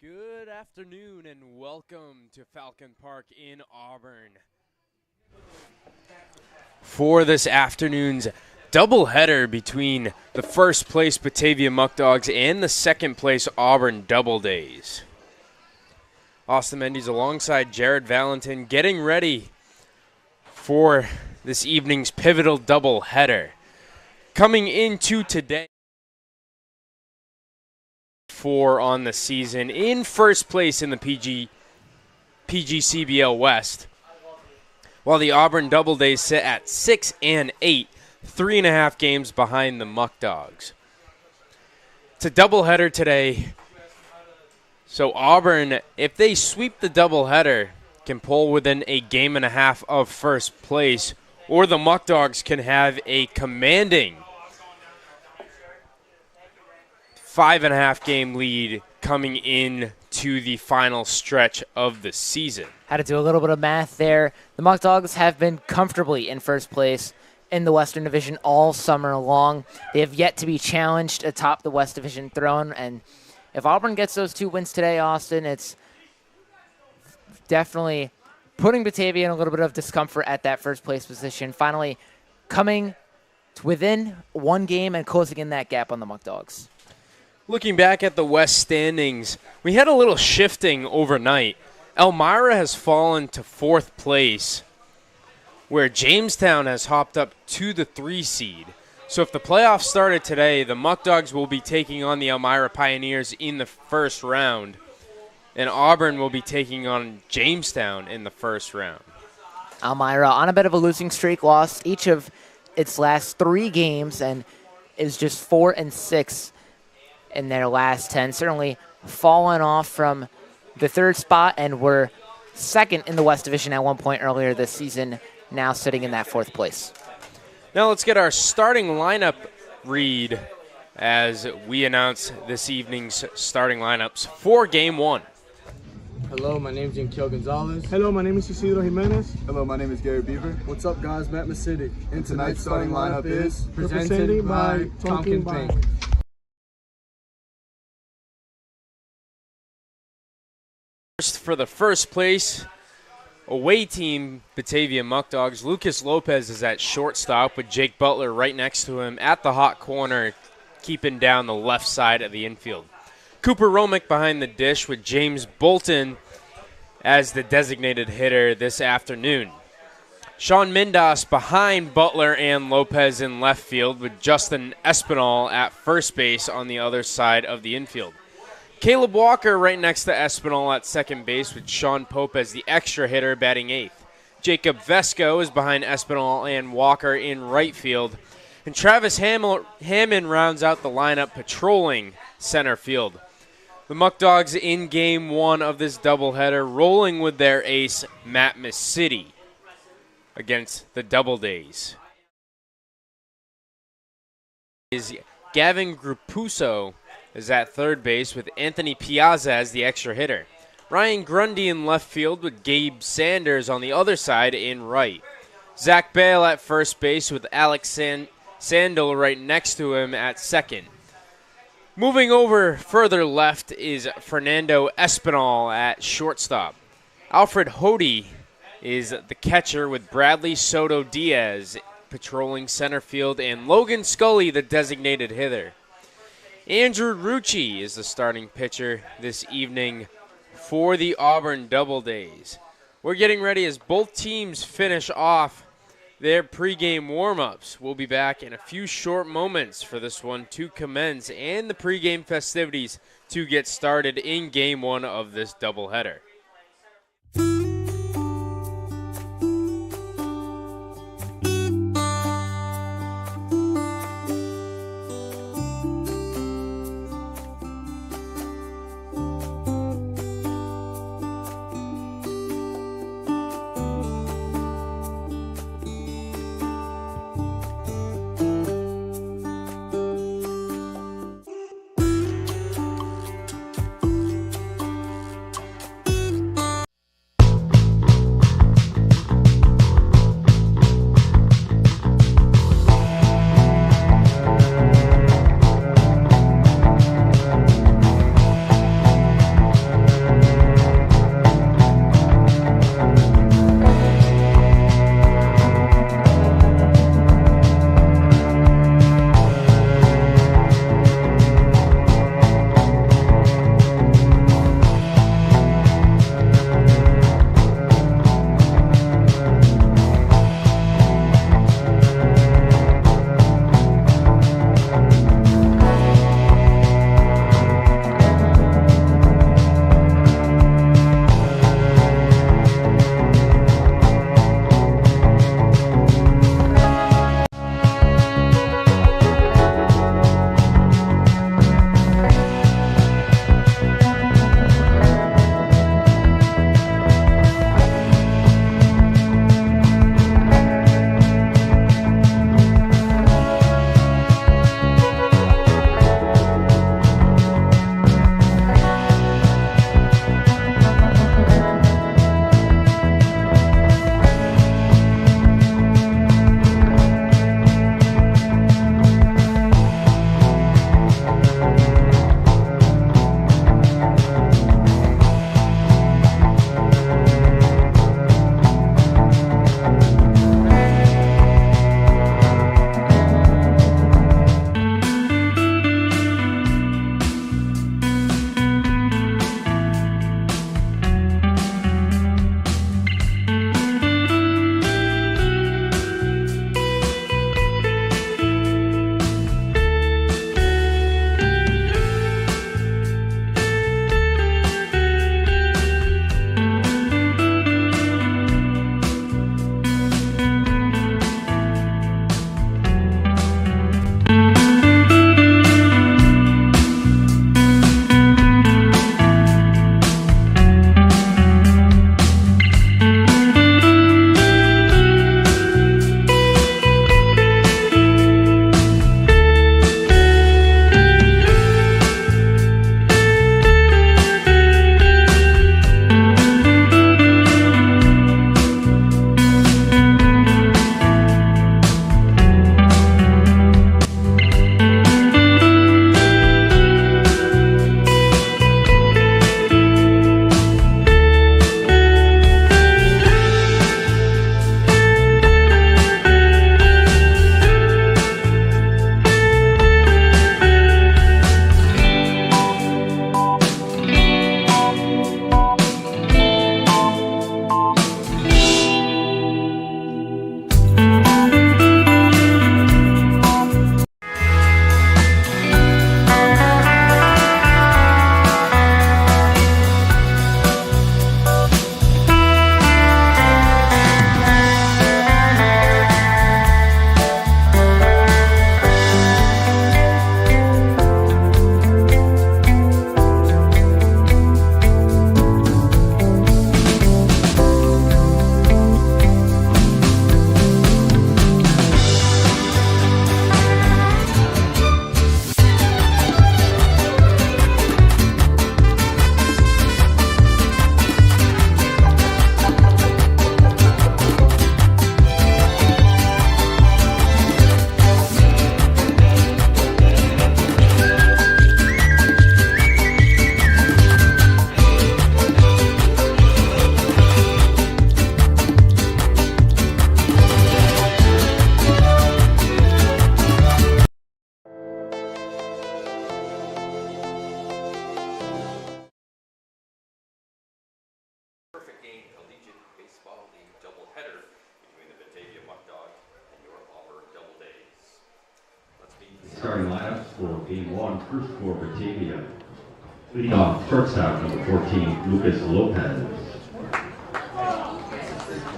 Good afternoon and welcome to Falcon Park in Auburn for this afternoon's doubleheader between the first place Batavia Muckdogs and the second place Auburn Doubledays. Austin Mendes alongside Jared Valentin getting ready for this evening's pivotal doubleheader. Coming into today, 4 on the season, in first place in the PGCBL West, while the Auburn Doubledays sit at 6-8, 3.5 games behind the Muckdogs. It's a doubleheader today, so Auburn, if they sweep the doubleheader, can pull within a game and a half of first place, or the Muckdogs can have a commanding 5.5 game lead coming in to the final stretch of the season. Had to do a little bit of math there. The Muckdogs have been comfortably in first place in the Western Division all summer long. They have yet to be challenged atop the West Division throne, and if Auburn gets those 2 wins today, Austin, it's definitely putting Batavia in a little bit of discomfort at that first place position, finally coming to within 1 game and closing in that gap on the Muckdogs. Looking back at the West standings, we had a little shifting overnight. Elmira has fallen to 4th place, where Jamestown has hopped up to the 3 seed. So if the playoffs started today, the Muckdogs will be taking on the Elmira Pioneers in the first round, and Auburn will be taking on Jamestown in the first round. Elmira on a bit of a losing streak, lost each of its last 3 games and is just 4-6 in their last 10. Certainly fallen off from the 3rd spot and were 2nd in the West Division at one point earlier this season, now sitting in that 4th place. Now let's get our starting lineup read as we announce this evening's starting lineups for Game 1. Hello, my name is Yankiel Gonzalez. Hello, my name is Isidro Jimenez. Hello, my name is Gary Beaver. What's up, guys? Matt Misiti. And tonight's starting lineup is presented by Tonkin Bank. For the first place away team, Batavia Muckdogs, Lucas Lopez is at shortstop with Jake Butler right next to him at the hot corner, keeping down the left side of the infield. Cooper Romick behind the dish with James Bolton as the designated hitter this afternoon. Sean Mindas behind Butler and Lopez in left field with Justin Espinal at first base on the other side of the infield. Caleb Walker right next to Espinal at second base with Sean Pope as the extra hitter batting 8th. Jacob Vesco is behind Espinal and Walker in right field. And Travis Hammond rounds out the lineup patrolling center field. The Muckdogs in Game 1 of this doubleheader rolling with their ace, Matt Misiti, against the Doubledays. Gavin Grupuso is at third base with Anthony Piazza as the extra hitter. Ryan Grundy in left field with Gabe Sanders on the other side in right. Zach Bale at first base with Alex Sandel right next to him at second. Moving over further left is Fernando Espinal at shortstop. Alfred Hody is the catcher with Bradley Soto Diaz patrolling center field and Logan Scully the designated hitter. Andrew Rucci is the starting pitcher this evening for the Auburn Doubledays. We're getting ready as both teams finish off their pregame warm-ups. We'll be back in a few short moments for this one to commence and the pregame festivities to get started in Game 1 of this doubleheader. starting lineups for game one, first for Batavia. Leading off shortstop, number 14, Lucas Lopez.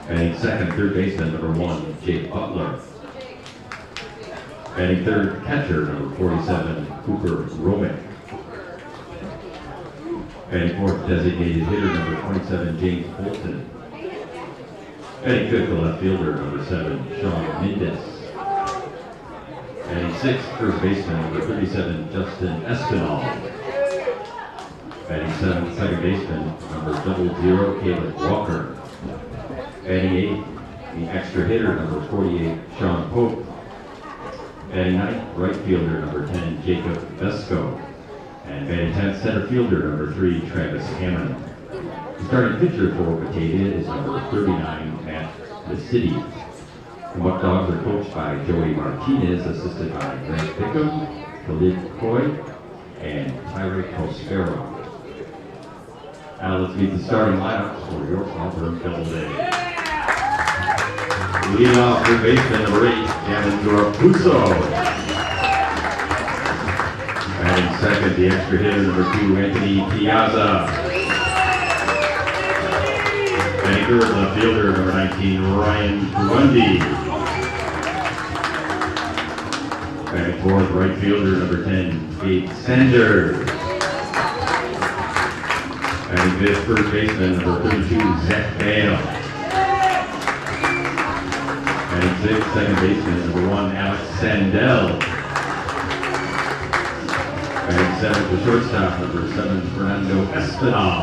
Batting second, third baseman, number 1, Jake Butler. Batting third, catcher, number 47, Cooper Romick. Batting fourth, designated hitter, number 27, James Bolton. Batting fifth, the left fielder, number 7, Sean Mendes. Batting sixth, first baseman, number 37, Justin Espinal. Batting seventh, second baseman, number 00, Caleb Walker. Batting eighth, the extra hitter, number 48, Sean Pope. Batting ninth, right fielder, number 10, Jacob Vesco. And batting 10th, center fielder, number 3, Travis Hammond. The starting pitcher for Batavia is number 39, Matt Misiti. The Muckdogs are coached by Joey Martinez, assisted by Grant Pickham, Khalid Coy, and Tyre Prospero. Now let's meet the starting lineups for your Auburn Doubledays. Leading off third baseman, number 8, Gavin Gurapuso. Batting second, the extra hitter, number 2, Anthony Piazza. Batting third, left fielder, number 19, Ryan Grundy. Batting fourth, right fielder, number 10, Gabe Sanders. Batting fifth, first baseman, number 32, Zach Bale. Batting sixth, second baseman, number 1, Alex Sandell. Batting seventh, the shortstop, number 7, Fernando Espinal.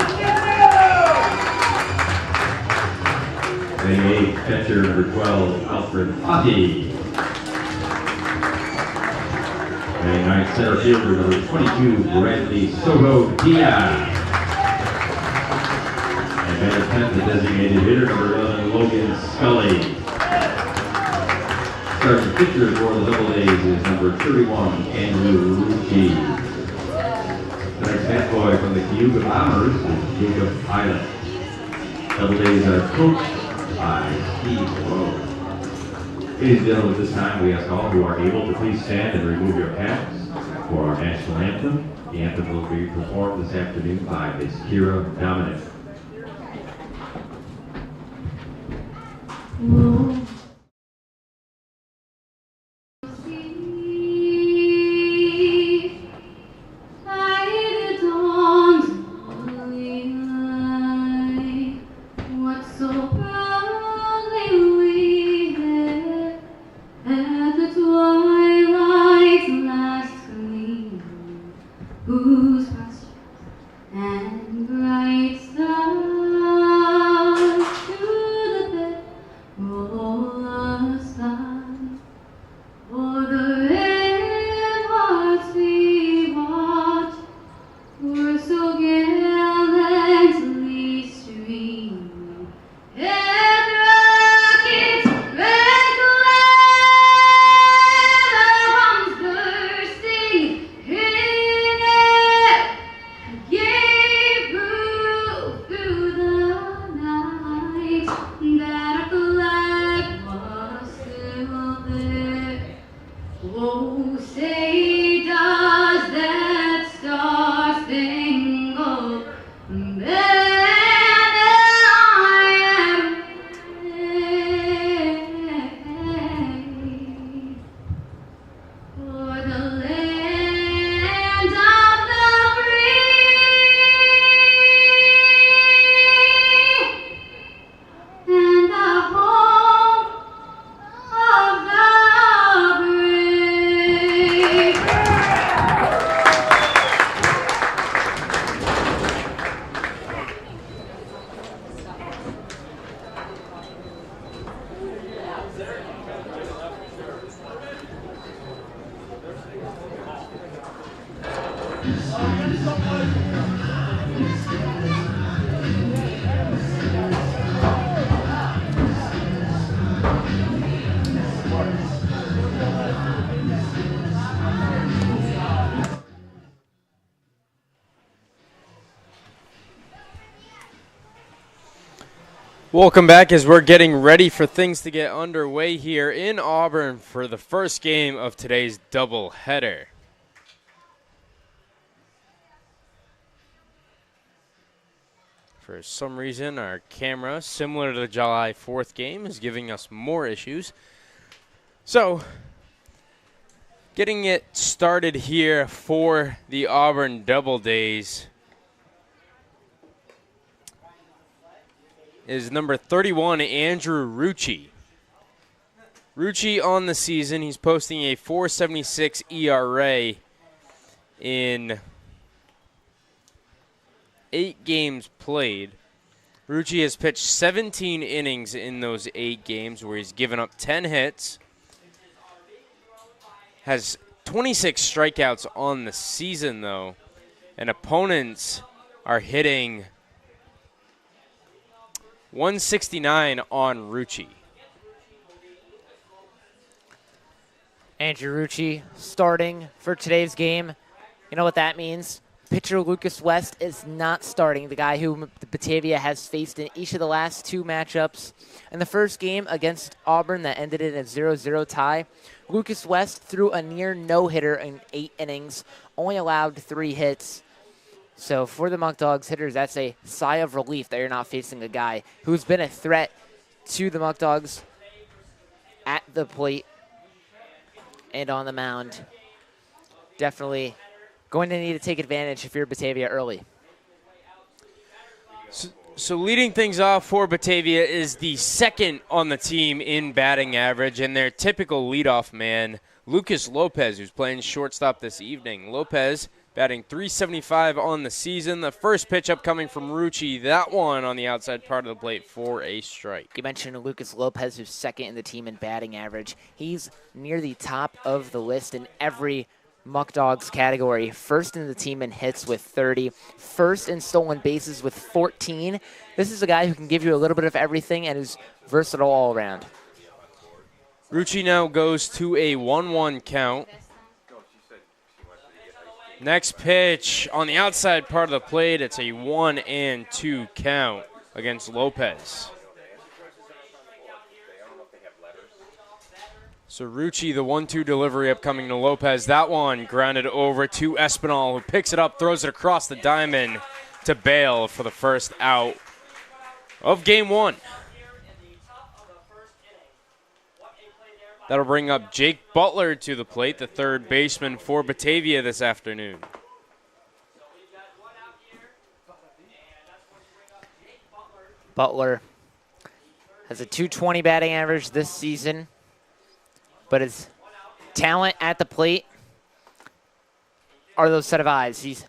Batting eighth, catcher, number 12, Alfred Fati. Batting ninth, center fielder, number 22, Bradley Soto Diaz. And batting 10th, the designated hitter, number 11, Logan Scully. Starting pitcher for the Doubledays is number 31, Andrew Rucci. The next bat boy from the Cayuga Bombers is Jacob Pilot. Doubledays are coached by Steve Lowe. Ladies and gentlemen, at this time we ask all who are able to please stand and remove your caps for our national anthem. The anthem will be performed this afternoon by Ms. Kira Dominic. Welcome back as we're getting ready for things to get underway here in Auburn for the first game of today's doubleheader. For some reason, our camera, similar to the July 4th game, is giving us more issues. So, getting it started here for the Auburn Doubledays is number 31, Andrew Rucci. Rucci on the season, he's posting a 4.76 ERA in 8 games played. Rucci has pitched 17 innings in those 8 games where he's given up 10 hits. Has 26 strikeouts on the season, though. And opponents are hitting 169 on Rucci. Andrew Rucci starting for today's game. You know what that means? Pitcher Lucas West is not starting, the guy who Batavia has faced in each of the last 2 matchups. In the first game against Auburn that ended in a 0-0 tie, Lucas West threw a near no-hitter in 8 innings, only allowed 3 hits. So for the Muckdogs hitters, that's a sigh of relief that you're not facing a guy who's been a threat to the Muckdogs at the plate and on the mound. Definitely going to need to take advantage if you're Batavia early. So leading things off for Batavia is the second on the team in batting average, and their typical leadoff man, Lucas Lopez, who's playing shortstop this evening. Lopez batting .375 on the season. The first pitch up coming from Rucci, that one on the outside part of the plate for a strike. You mentioned Lucas Lopez, who's second in the team in batting average. He's near the top of the list in every Muckdogs category. First in the team in hits with 30. First in stolen bases with 14. This is a guy who can give you a little bit of everything and is versatile all around. Rucci now goes to a 1-1 count. Next pitch on the outside part of the plate, it's a 1-2 count against Lopez. So Rucci, the 1-2 delivery upcoming to Lopez. That one grounded over to Espinal, who picks it up, throws it across the diamond to Bale for the first out of game 1. That'll bring up Jake Butler to the plate, the third baseman for Batavia this afternoon. Butler has a .220 batting average this season, but his talent at the plate are those set of eyes. He's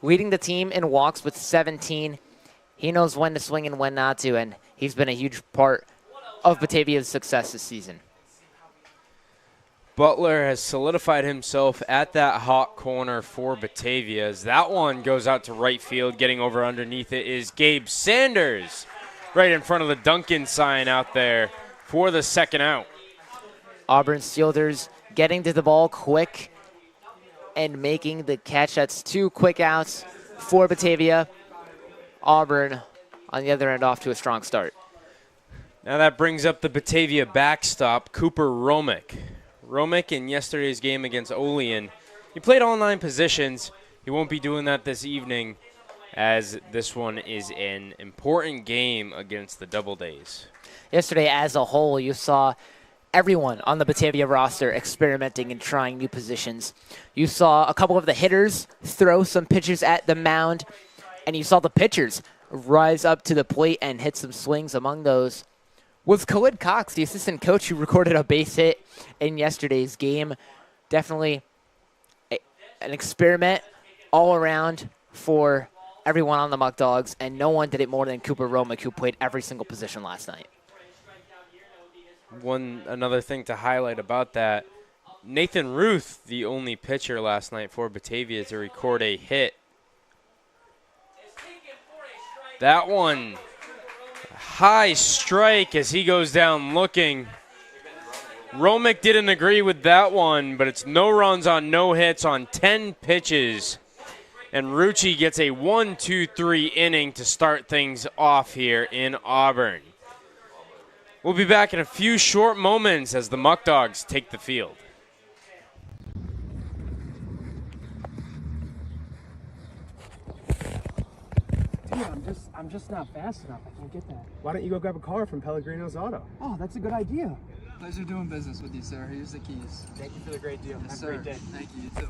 leading the team in walks with 17. He knows when to swing and when not to, and he's been a huge part of Batavia's success this season. Butler has solidified himself at that hot corner for Batavia. As that one goes out to right field. Getting over underneath it is Gabe Sanders, right in front of the Duncan sign out there for the second out. Auburn's fielders getting to the ball quick and making the catch. That's 2 quick outs for Batavia. Auburn, on the other end, off to a strong start. Now that brings up the Batavia backstop, Cooper Romick. Romick in yesterday's game against Olean, he played all 9 positions. He won't be doing that this evening, as this one is an important game against the Doubledays. Yesterday, as a whole, you saw everyone on the Batavia roster experimenting and trying new positions. You saw a couple of the hitters throw some pitches at the mound, and you saw the pitchers rise up to the plate and hit some swings. Among those was Khalid Cox, the assistant coach who recorded a base hit in yesterday's game. Definitely an experiment all around for everyone on the Muckdogs, and no one did it more than Cooper Romick, who played every single position last night. Another thing to highlight about that, Nathan Ruth, the only pitcher last night for Batavia to record a hit. That one, high strike as he goes down looking. Romick didn't agree with that one, but it's no runs on no hits on 10 pitches. And Rucci gets a 1-2-3 inning to start things off here in Auburn. We'll be back in a few short moments as the Muckdogs take the field. Dude, I'm just not fast enough. I can't get that. Why don't you go grab a car from Pellegrino's Auto? Oh, that's a good idea. Pleasure doing business with you, sir. Here's the keys. Thank you for the great deal. Yes, Have a sir. great day. Thank you. You too.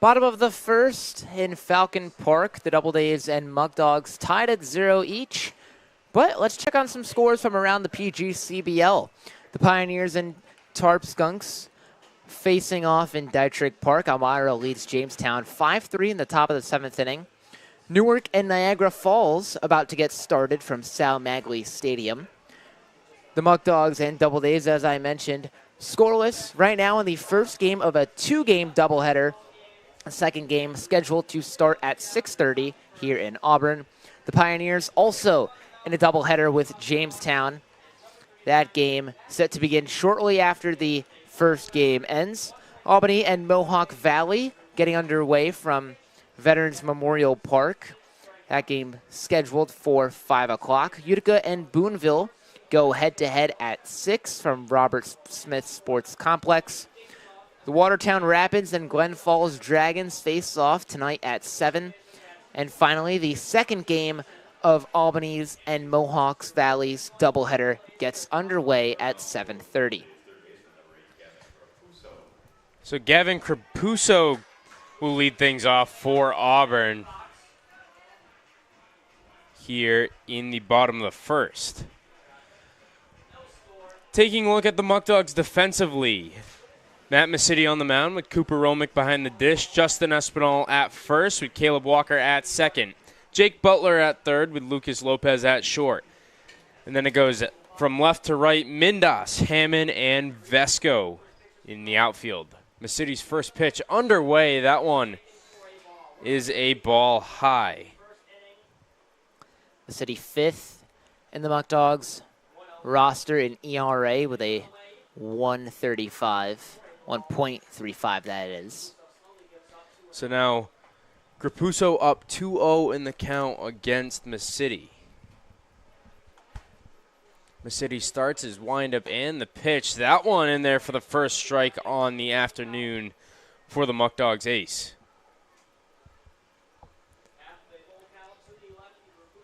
Bottom of the first in Falcon Park, the Doubledays and Muckdogs tied at 0 each. But let's check on some scores from around the PGCBL. The Pioneers and Tarp Skunks facing off in Dietrich Park. Elmira leads Jamestown 5-3 in the top of the 7th inning. Newark and Niagara Falls about to get started from Sal Magley Stadium. The Muckdogs and Doubledays, as I mentioned, scoreless right now in the first game of a 2-game doubleheader. A second game scheduled to start at 6:30 here in Auburn. The Pioneers also in a doubleheader with Jamestown. That game set to begin shortly after the first game ends. Albany and Mohawk Valley getting underway from Veterans Memorial Park. That game scheduled for 5 o'clock. Utica and Boonville go head-to-head at 6 from Robert Smith Sports Complex. The Watertown Rapids and Glen Falls Dragons face off tonight at 7. And finally, the second game of Albany's and Mohawks Valley's doubleheader gets underway at 7:30. So Gavin Crepuso will lead things off for Auburn here in the bottom of the first. Taking a look at the Muckdogs defensively. Matt Misiti on the mound with Cooper Romick behind the dish. Justin Espinal at first with Caleb Walker at second. Jake Butler at third with Lucas Lopez at short. And then it goes from left to right, Mindas, Hammond, and Vesco in the outfield. Misiti's first pitch underway. That one is a ball high. The City 5th in the Muckdogs roster in ERA with a 1.35 that is. So now Crepuso up 2-0 in the count against Misiti. Misiti starts his windup and the pitch. That one in there for the first strike on the afternoon for the Muckdogs ace.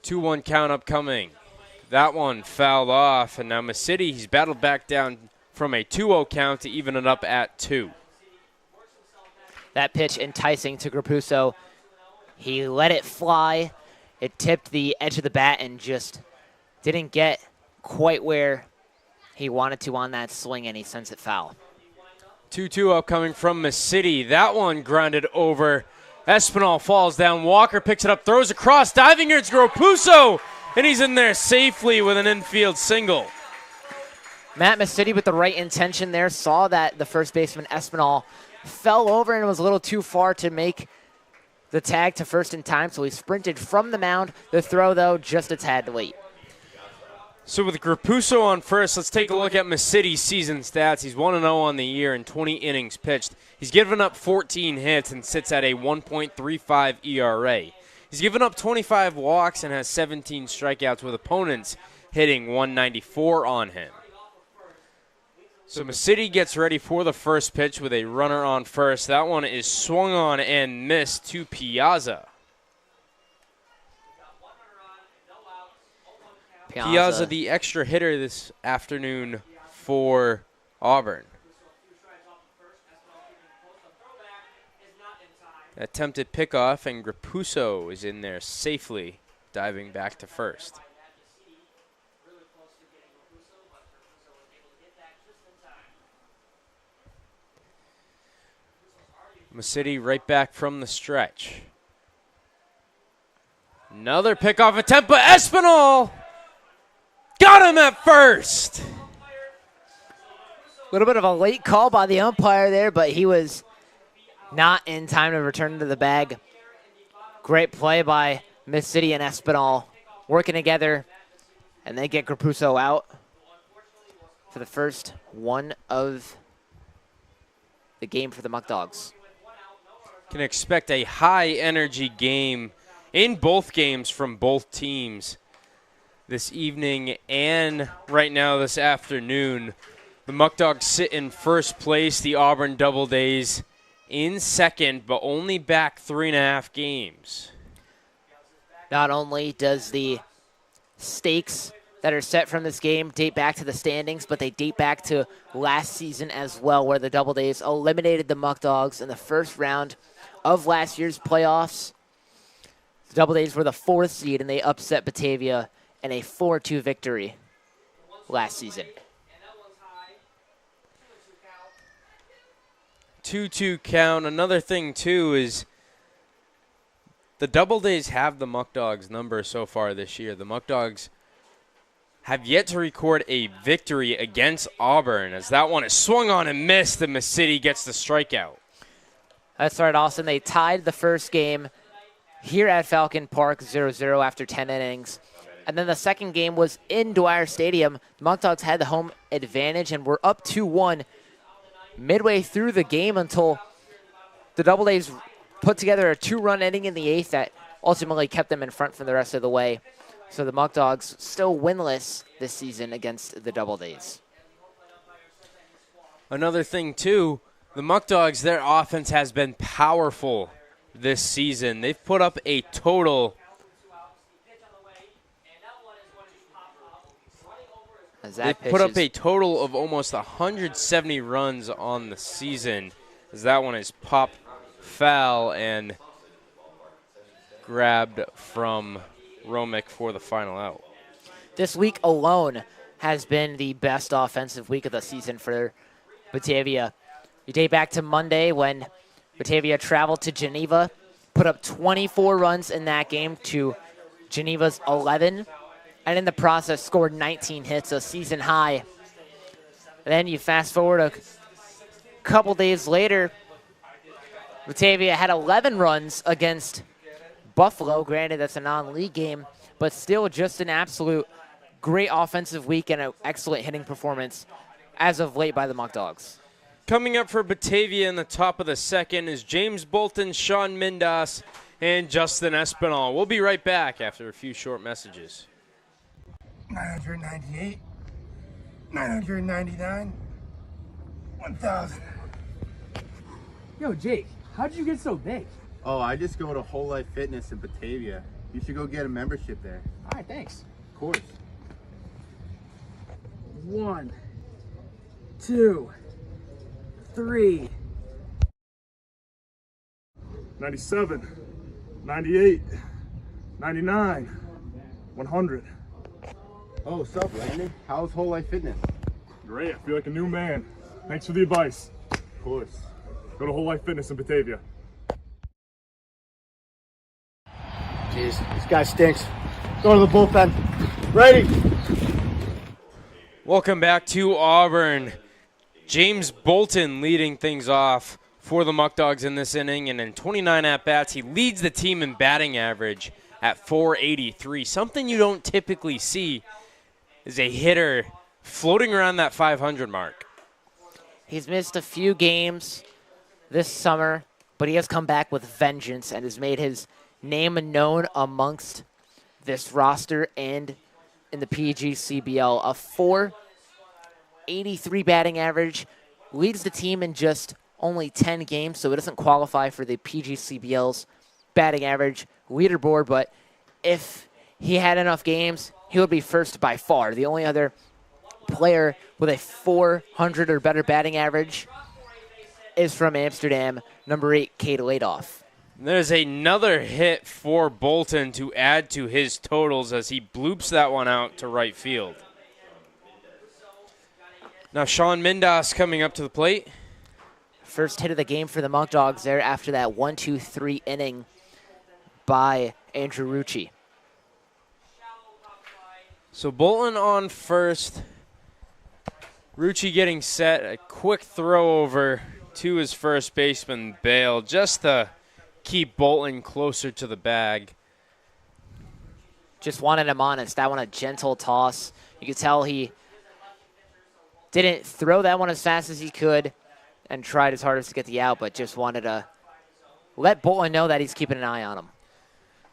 2-1 count upcoming. That one fouled off, and now Misiti, he's battled back down from a 2-0 count to even it up at 2. That pitch enticing to Crepuso. He let it fly. It tipped the edge of the bat and just didn't get quite where he wanted to on that swing, and he sends it foul. 2-2 upcoming from Misiti. That one grounded over. Espinal falls down. Walker picks it up, throws across. Diving here, it's Crepuso, and he's in there safely with an infield single. Matt Misiti with the right intention there, saw that the first baseman Espinal fell over and was a little too far to make the tag to first in time, so he sprinted from the mound. The throw, though, just a tad late. So with Crepuso on first, let's take a look at Misiti's season stats. He's 1-0 on the year in 20 innings pitched. He's given up 14 hits and sits at a 1.35 ERA. He's given up 25 walks and has 17 strikeouts, with opponents hitting 194 on him. So Misiti gets ready for the first pitch with a runner on first. That one is swung on and missed to Piazza. Piazza, the extra hitter this afternoon for Auburn. Attempted pickoff, and Crepuso is in there safely, diving back to first. Misiti right back from the stretch. Another pickoff attempt, but Espinal got him at first. A little bit of a late call by the umpire there, but he was not in time to return to the bag. Great play by Misiti and Espinal working together, and they get Grupuso out for the first one of the game for the Muckdogs. Can expect a high-energy game in both games from both teams this evening and right now this afternoon. The Muckdogs sit in first place, the Auburn Doubledays in second, but only back 3.5 games. Not only does the stakes that are set from this game date back to the standings, but they date back to last season as well, where the Doubledays eliminated the Muckdogs in the first round of last year's playoffs. The Doubledays were the 4th seed, and they upset Batavia in a 4-2 victory last season. 2-2 count. Another thing, too, is the Doubledays have the Muckdogs number so far this year. The Muckdogs have yet to record a victory against Auburn, as that one is swung on and missed, and Misiti gets the strikeout. That's right, Austin. They tied the first game here at Falcon Park 0-0 after 10 innings. And then the second game was in Dwyer Stadium. The Muckdogs had the home advantage and were up 2-1 midway through the game until the Doubledays put together a 2-run inning in the 8th that ultimately kept them in front for the rest of the way. So the Muckdogs still winless this season against the Doubledays. Another thing, too, the Muckdogs, their offense has been powerful this season. They've put up a total of almost 170 runs on the season, as that one is popped foul and grabbed from Romick for the final out. This week alone has been the best offensive week of the season for Batavia. You date back to Monday when Batavia traveled to Geneva, put up 24 runs in that game to Geneva's 11, and in the process scored 19 hits, a season high. And then you fast forward a couple days later, Batavia had 11 runs against Buffalo. Granted, that's a non-league game, but still just an absolute great offensive week and an excellent hitting performance as of late by the Muckdogs. Coming up for Batavia in the top of the second is James Bolton, Sean Mindas, and Justin Espinal. We'll be right back after a few short messages. 998, 999, 1,000. Yo, Jake, how'd you get so big? Oh, I just go to Whole Life Fitness in Batavia. You should go get a membership there. All right, thanks. Of course. 1, 2, 3. 97, 98, 99, 100. Oh, what's up, Landon? How's Whole Life Fitness? Great, I feel like a new man. Thanks for the advice. Of course. Go to Whole Life Fitness in Batavia. Jeez, this guy stinks. Go to the bullpen. Ready. Welcome back to Auburn. James Bolton leading things off for the Muckdogs in this inning, and in 29 at-bats, he leads the team in batting average at .483. Something you don't typically see is a hitter floating around that 500 mark. He's missed a few games this summer, but he has come back with vengeance and has made his name known amongst this roster and in the PGCBL. A .483 batting average, leads the team in just only 10 games, so it doesn't qualify for the PGCBL's batting average leaderboard, but if he had enough games, he would be first by far. The only other player with a 400 or better batting average is from Amsterdam, number 8, Cade Ladoff. There's another hit for Bolton to add to his totals as he bloops that one out to right field. Now Sean Mindas coming up to the plate. First hit of the game for the Muckdogs there after that 1-2-3 inning by Andrew Rucci. So Bolton on first. Rucci getting set. A quick throw over to his first baseman, Bale, just to keep Bolton closer to the bag. Just wanted him honest. That one a gentle toss. You could tell he didn't throw that one as fast as he could and tried his hardest to get the out, but just wanted to let Bolton know that he's keeping an eye on him.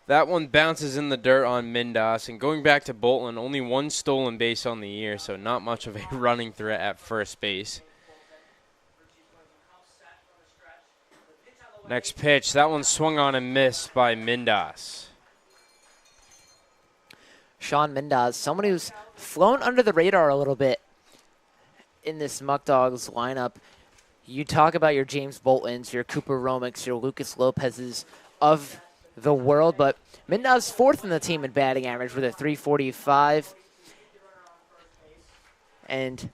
That one bounces in the dirt on Mindas. And going back to Bolton, only one stolen base on the year, so not much of a running threat at first base. Next pitch, that one swung on and missed by Mindas. Sean Mindas, someone who's flown under the radar a little bit in this Muckdogs lineup. You talk about your James Boltons, your Cooper Romicks, your Lucas Lopez's of the world, but Mindas fourth in the team in batting average with a .345. And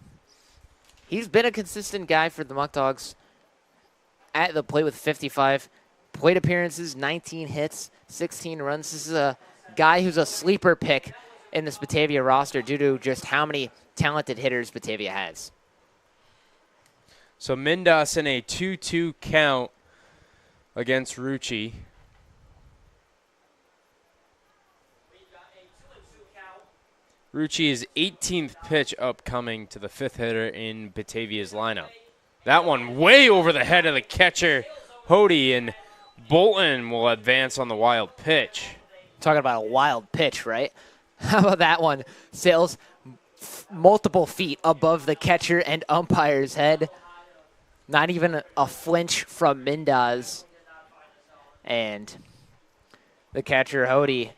he's been a consistent guy for the Muckdogs at the plate with 55 plate appearances, 19 hits, 16 runs. This is a guy who's a sleeper pick in this Batavia roster due to just how many talented hitters Batavia has. So Mindas in a 2-2 count against Rucci. Rucci's 18th pitch upcoming to the fifth hitter in Batavia's lineup. That one way over the head of the catcher, Hody, and Bolton will advance on the wild pitch. Talking about a wild pitch, right? How about that one? Sails multiple feet above the catcher and umpire's head. Not even a flinch from Mindas. And the catcher, Hody,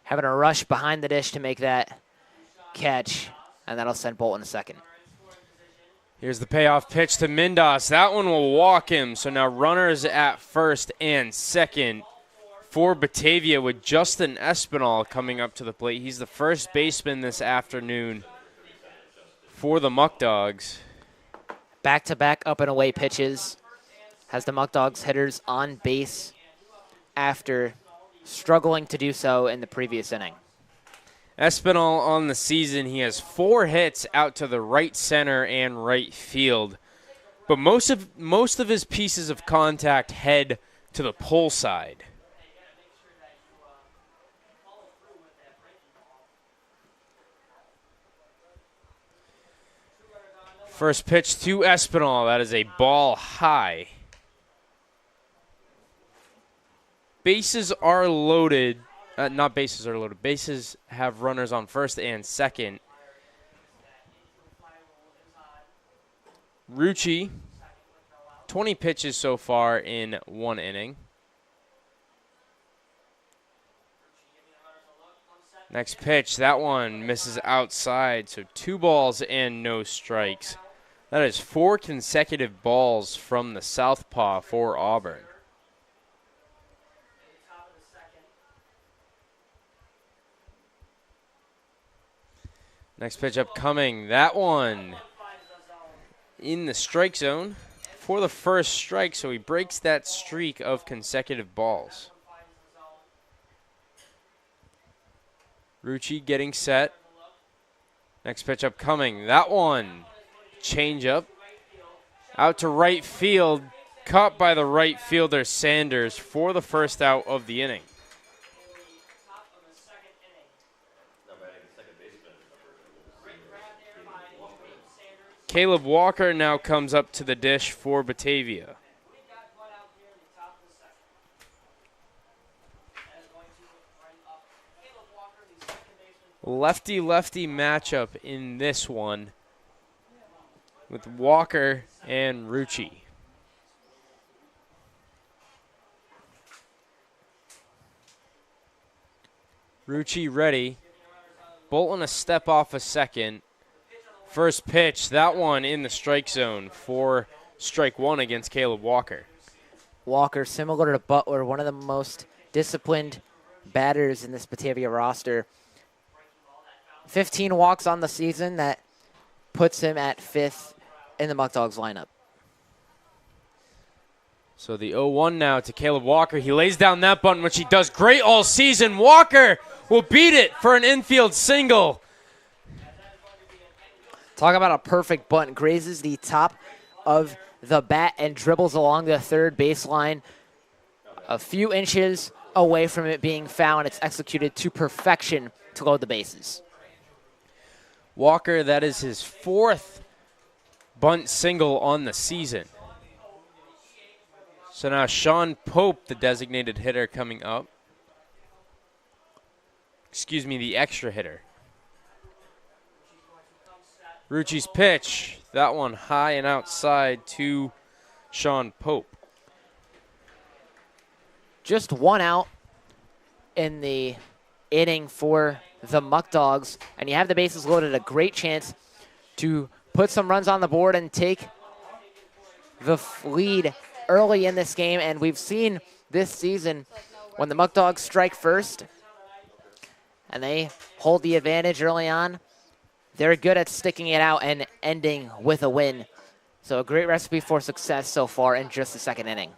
having a rush behind the dish to make that catch, and that'll send Bolton to second. Here's the payoff pitch to Mindas. That one will walk him. So now runners at first and second for Batavia with Justin Espinal coming up to the plate. He's the first baseman this afternoon for the Muckdogs. Back-to-back up and away pitches has the Muckdogs hitters on base after struggling to do so in the previous inning. Espinal on the season, he has 4 hits out to the right center and right field. But most of his pieces of contact head to the pull side. First pitch to Espinal. That is a ball high. Bases are loaded. Not bases are loaded. Bases have runners on first and second. Rucci, 20 pitches so far in 1 inning. Next pitch, that one misses outside, so 2 balls and no strikes. That is 4 consecutive balls from the southpaw for Auburn. Next pitch upcoming, that one in the strike zone for the first strike, so he breaks that streak of consecutive balls. Rucci getting set. Next pitch upcoming, that one. Change up. Out to right field. Caught by the right fielder Sanders for the first out of the inning. Caleb Walker now comes up to the dish for Batavia. Lefty-lefty matchup in this one with Walker and Rucci. Rucci ready. Bolton a step off a second. First pitch, that one in the strike zone for strike 1 against Caleb Walker. Walker, similar to Butler, one of the most disciplined batters in this Batavia roster. 15 walks on the season. That puts him at 5th in the Muckdogs lineup. So the 0-1 now to Caleb Walker. He lays down that bunt, which he does great all season. Walker will beat it for an infield single. Talk about a perfect bunt. Grazes the top of the bat and dribbles along the third baseline. A few inches away from it being foul, and it's executed to perfection to load the bases. Walker, that is his 4th bunt single on the season. So now Sean Pope, the designated hitter, coming up. Excuse me, the extra hitter. Rucci's pitch, that one high and outside to Sean Pope. Just 1 out in the inning for the Muckdogs, and you have the bases loaded. A great chance to put some runs on the board and take the lead early in this game. And we've seen this season when the Muckdogs strike first and they hold the advantage early on, they're good at sticking it out and ending with a win. So a great recipe for success so far in just the second inning.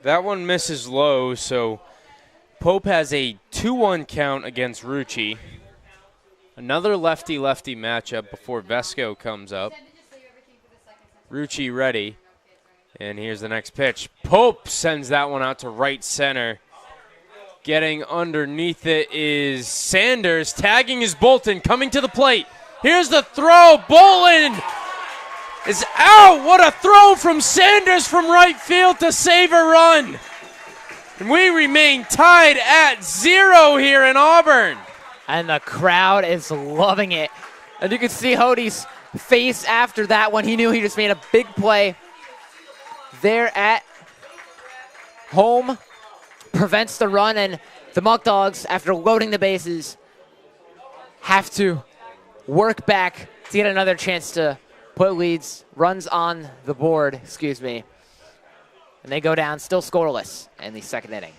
That one misses low, so Pope has a 2-1 count against Rucci. Another lefty-lefty matchup before Vesco comes up. Rucci ready. And here's the next pitch. Pope sends that one out to right center. Getting underneath it is Sanders. Tagging is Bolton. Coming to the plate. Here's the throw. Bolton is out. What a throw from Sanders from right field to save a run. And we remain tied at 0 here in Auburn. And the crowd is loving it. And you can see Hody's face after that when he knew he just made a big play there at home. Prevents the run, and the Muckdogs, after loading the bases, have to work back to get another chance to put runs on the board, And they go down still scoreless in the second inning.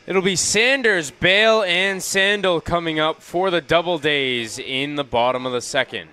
It'll be Sanders, Bale, and Sandel coming up for the Doubledays in the bottom of the second.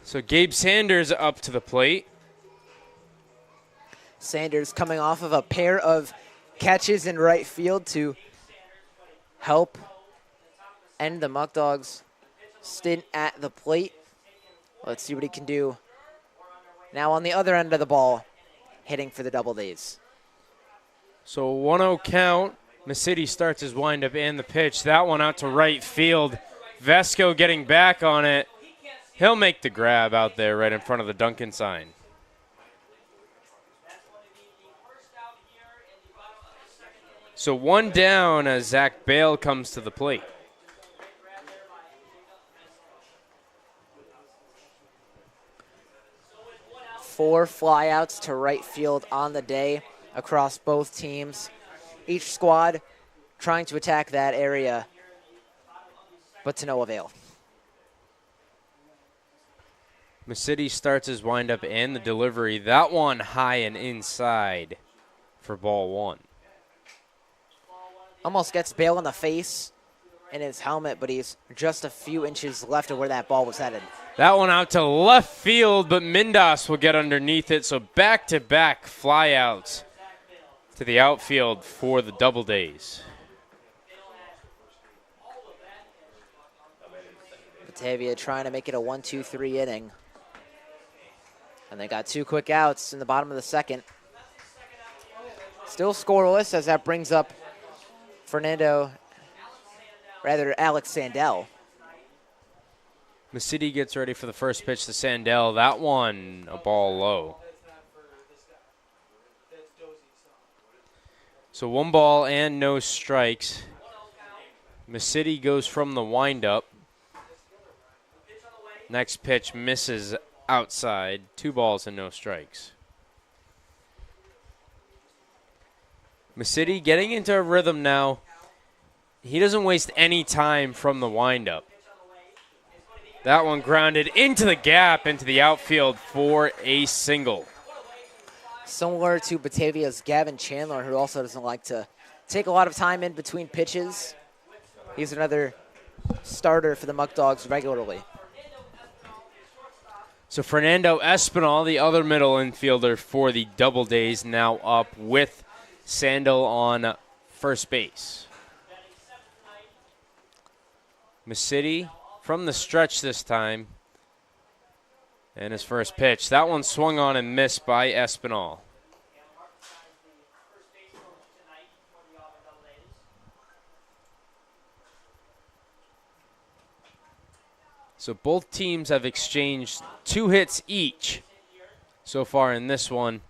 So Gabe Sanders up to the plate. Sanders coming off of a pair of catches in right field to help end the Muckdogs' stint at the plate. Let's see what he can do now on the other end of the ball, hitting for the Doubledays. So 1-0 count. Misiti starts his windup and the pitch. That one out to right field. Vesco getting back on it. He'll make the grab out there right in front of the Duncan sign. So 1 down as Zach Bale comes to the plate. Four flyouts to right field on the day across both teams. Each squad trying to attack that area, but to no avail. Misiti starts his windup and the delivery. That one high and inside for ball 1. Almost gets Bale in the face in his helmet, but he's just a few inches left of where that ball was headed. That one out to left field, but Mindas will get underneath it. So back-to-back flyouts to the outfield for the Doubledays. Batavia trying to make it a 1-2-3 inning. And they got 2 quick outs in the bottom of the second. Still scoreless as that brings up Alex Sandell. Misiti gets ready for the first pitch to Sandell. That one, a ball low. So 1 ball and no strikes. Misiti goes from the windup. Next pitch misses outside. 2 balls and no strikes. Misiti getting into a rhythm now. He doesn't waste any time from the windup. That one grounded into the gap, into the outfield for a single. Similar to Batavia's Gavin Chandler, who also doesn't like to take a lot of time in between pitches. He's another starter for the Muckdogs regularly. So Fernando Espinal, the other middle infielder for the Doubledays, now up with Sandel on first base. Misiti from the stretch this time. And his first pitch. That one swung on and missed by Espinal. So both teams have exchanged 2 hits each so far in this one,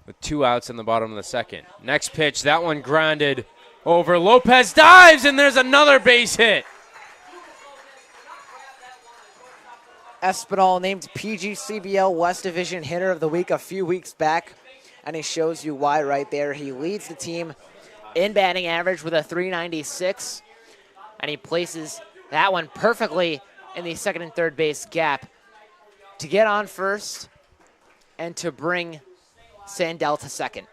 with 2 outs in the bottom of the second. Next pitch, that one grounded over. Lopez dives, and there's another base hit. Espinal named PGCBL West Division Hitter of the Week a few weeks back, and he shows you why right there. He leads the team in batting average with a .396, and he places that one perfectly in the second and third base gap to get on first and to bring Sandell to second.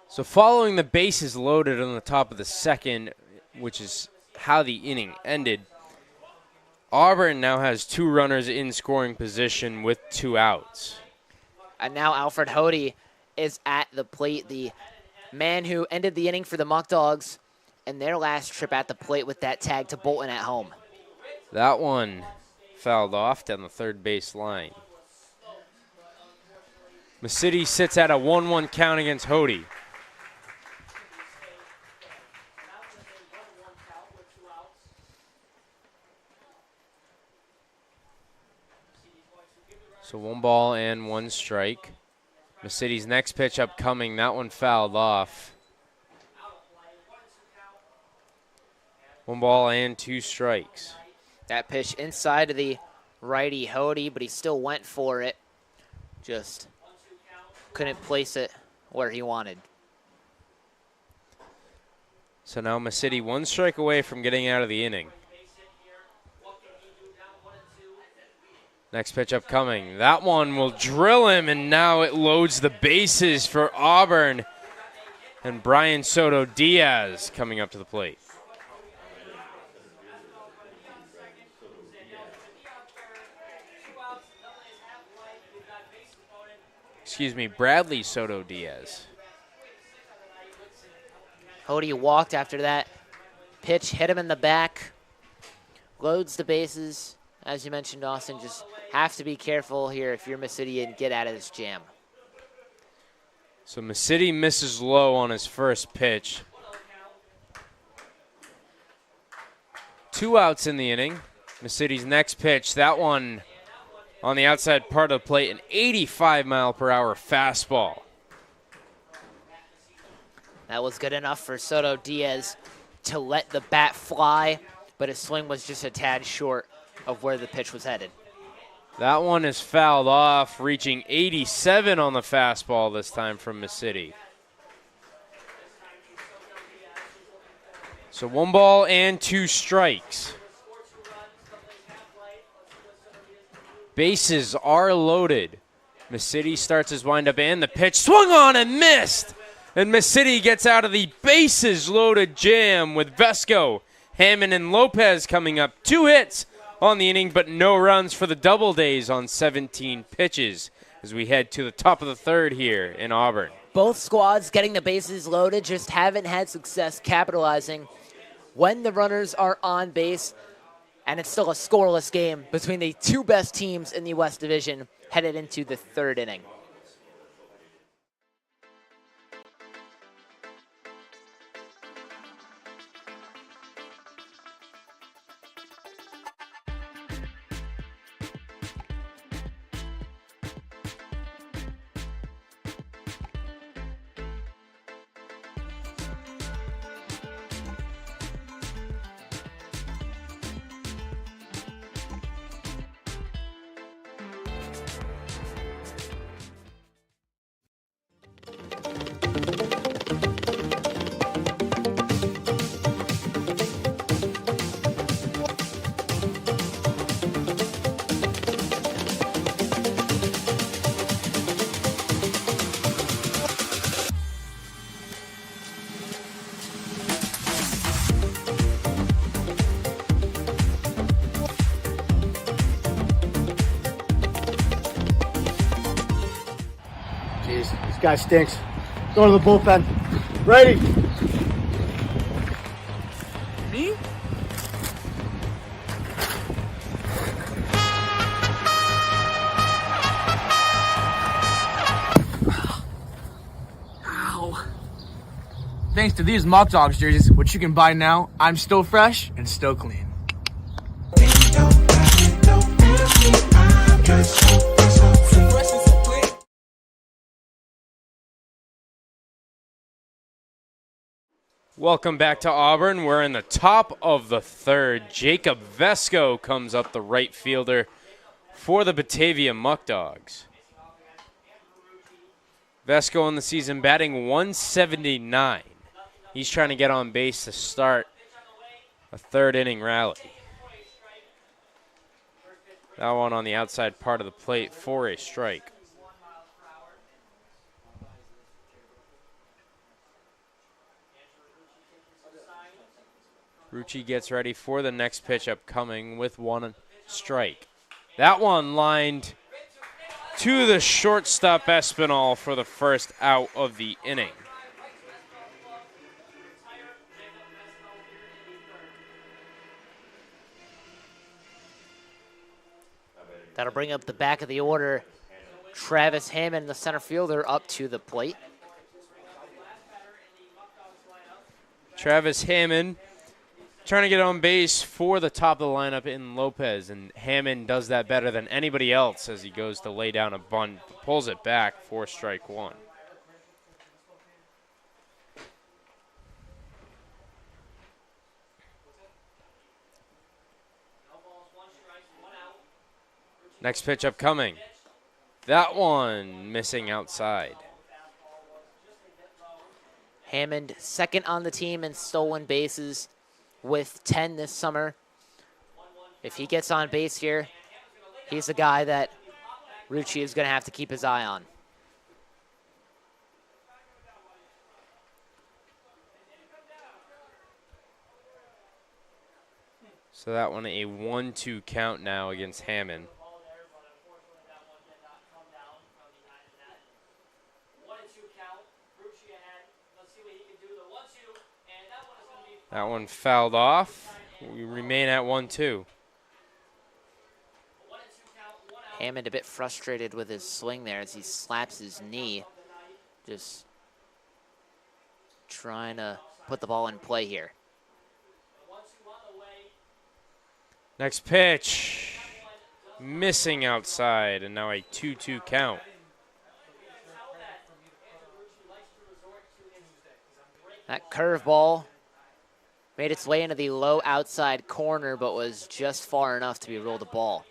So following the bases loaded on the top of the second, which is how the inning ended, Auburn now has 2 runners in scoring position with 2 outs. And now Alfred Hody is at the plate, the man who ended the inning for the Muckdogs in their last trip at the plate with that tag to Bolton at home. That one fouled off down the third base line. Misiti sits at a 1-1 count against Hody. So 1 ball and 1 strike. Misiti's next pitch upcoming. That one fouled off. 1 ball and 2 strikes. That pitch inside of the righty Hody, but he still went for it. Just couldn't place it where he wanted. So now Misiti 1 strike away from getting out of the inning. Next pitch upcoming. That one will drill him, and now it loads the bases for Auburn. And Brian Soto Diaz coming up to the plate. Excuse me, Bradley Soto Diaz. Hody walked after that pitch, hit him in the back, loads the bases. As you mentioned, Austin, just have to be careful here if you're Misiti and get out of this jam. So Misiti misses low on his first pitch. 2 outs in the inning. Misiti's next pitch, that one on the outside part of the plate, an 85-mile-per-hour fastball. That was good enough for Soto Diaz to let the bat fly, but his swing was just a tad short of where the pitch was headed. That one is fouled off, reaching 87 on the fastball this time from Misiti. So 1 ball and 2 strikes. Bases are loaded. Misiti starts his windup, and the pitch swung on and missed. And Misiti gets out of the bases loaded jam with Vesco. Hammond and Lopez coming up. 2 hits on the inning, but no runs for the Doubledays on 17 pitches as we head to the top of the third here in Auburn. Both squads getting the bases loaded, just haven't had success capitalizing when the runners are on base. And it's still a scoreless game between the 2 best teams in the West Division headed into the 3rd inning. Jeez, this guy stinks. Go to the bullpen. Ready? Me? Ow. Thanks to these Muckdogs jerseys, which you can buy now, I'm still fresh and still clean. Welcome back to Auburn. We're in the top of the 3rd. Jacob Vesco comes up, the right fielder for the Batavia Muckdogs. Vesco on the season batting 179. He's trying to get on base to start a 3rd inning rally. That one on the outside part of the plate for a strike. Rucci gets ready for the next pitch upcoming with 1 strike. That one lined to the shortstop Espinal for the first out of the inning. That'll bring up the back of the order. Travis Hammond, the center fielder, up to the plate. Travis Hammond trying to get on base for the top of the lineup in Lopez, and Hammond does that better than anybody else as he goes to lay down a bunt, pulls it back for strike 1. Next pitch upcoming. That one missing outside. Hammond, second on the team in stolen bases with 10 this summer. If he gets on base here, he's a guy that Rucci is going to have to keep his eye on. So that one a 1-2 count now against Hammond. That one fouled off. We remain at 1-2. Hammond a bit frustrated with his swing there as he slaps his knee. Just trying to put the ball in play here. Next pitch. Missing outside, and now a 2-2 count. That curveball made its way into the low outside corner, but was just far enough to be ruled a ball.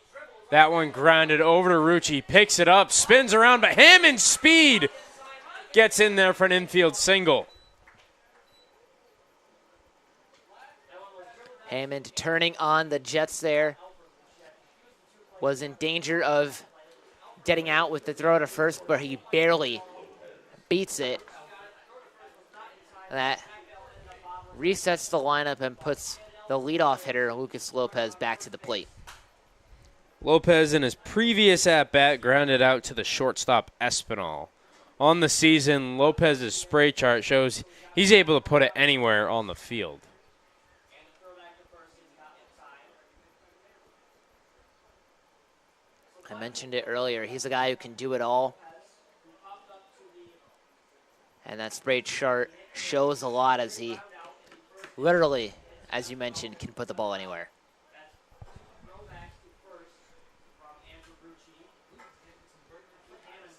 That one grounded over to Rucci, picks it up, spins around, but Hammond's speed gets in there for an infield single. Hammond turning on the Jets there. Was in danger of getting out with the throw to first, but he barely beats it. That resets the lineup and puts the leadoff hitter, Lucas Lopez, back to the plate. Lopez, in his previous at-bat, grounded out to the shortstop Espinal. On the season, Lopez's spray chart shows he's able to put it anywhere on the field. I mentioned it earlier. He's a guy who can do it all. And that spray chart shows a lot as he literally, as you mentioned, can put the ball anywhere.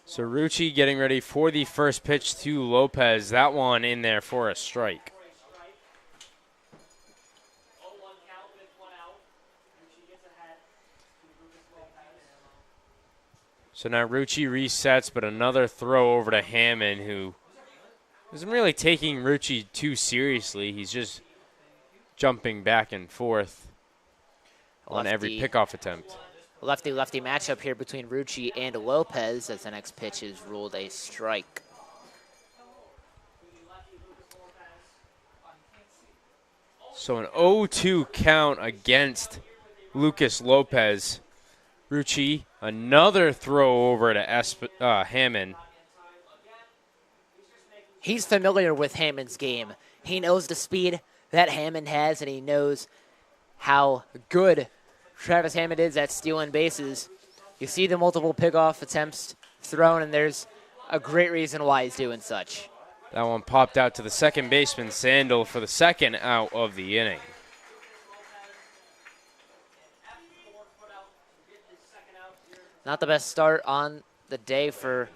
So Rucci getting ready for the first pitch to Lopez. That one in there for a strike. So now Rucci resets, but another throw over to Hammond, who isn't really taking Rucci too seriously. He's just jumping back and forth on every pickoff attempt. Lefty-lefty matchup here between Rucci and Lopez as the next pitch is ruled a strike. So an 0-2 count against Lucas Lopez. Rucci, another throw over to Hammond. He's familiar with Hammond's game. He knows the speed that Hammond has, and he knows how good Travis Hammond is at stealing bases. You see the multiple pickoff attempts thrown, and there's a great reason why he's doing such. That one popped out to the second baseman, Sandel, for the second out of the inning. Not the best start on the day for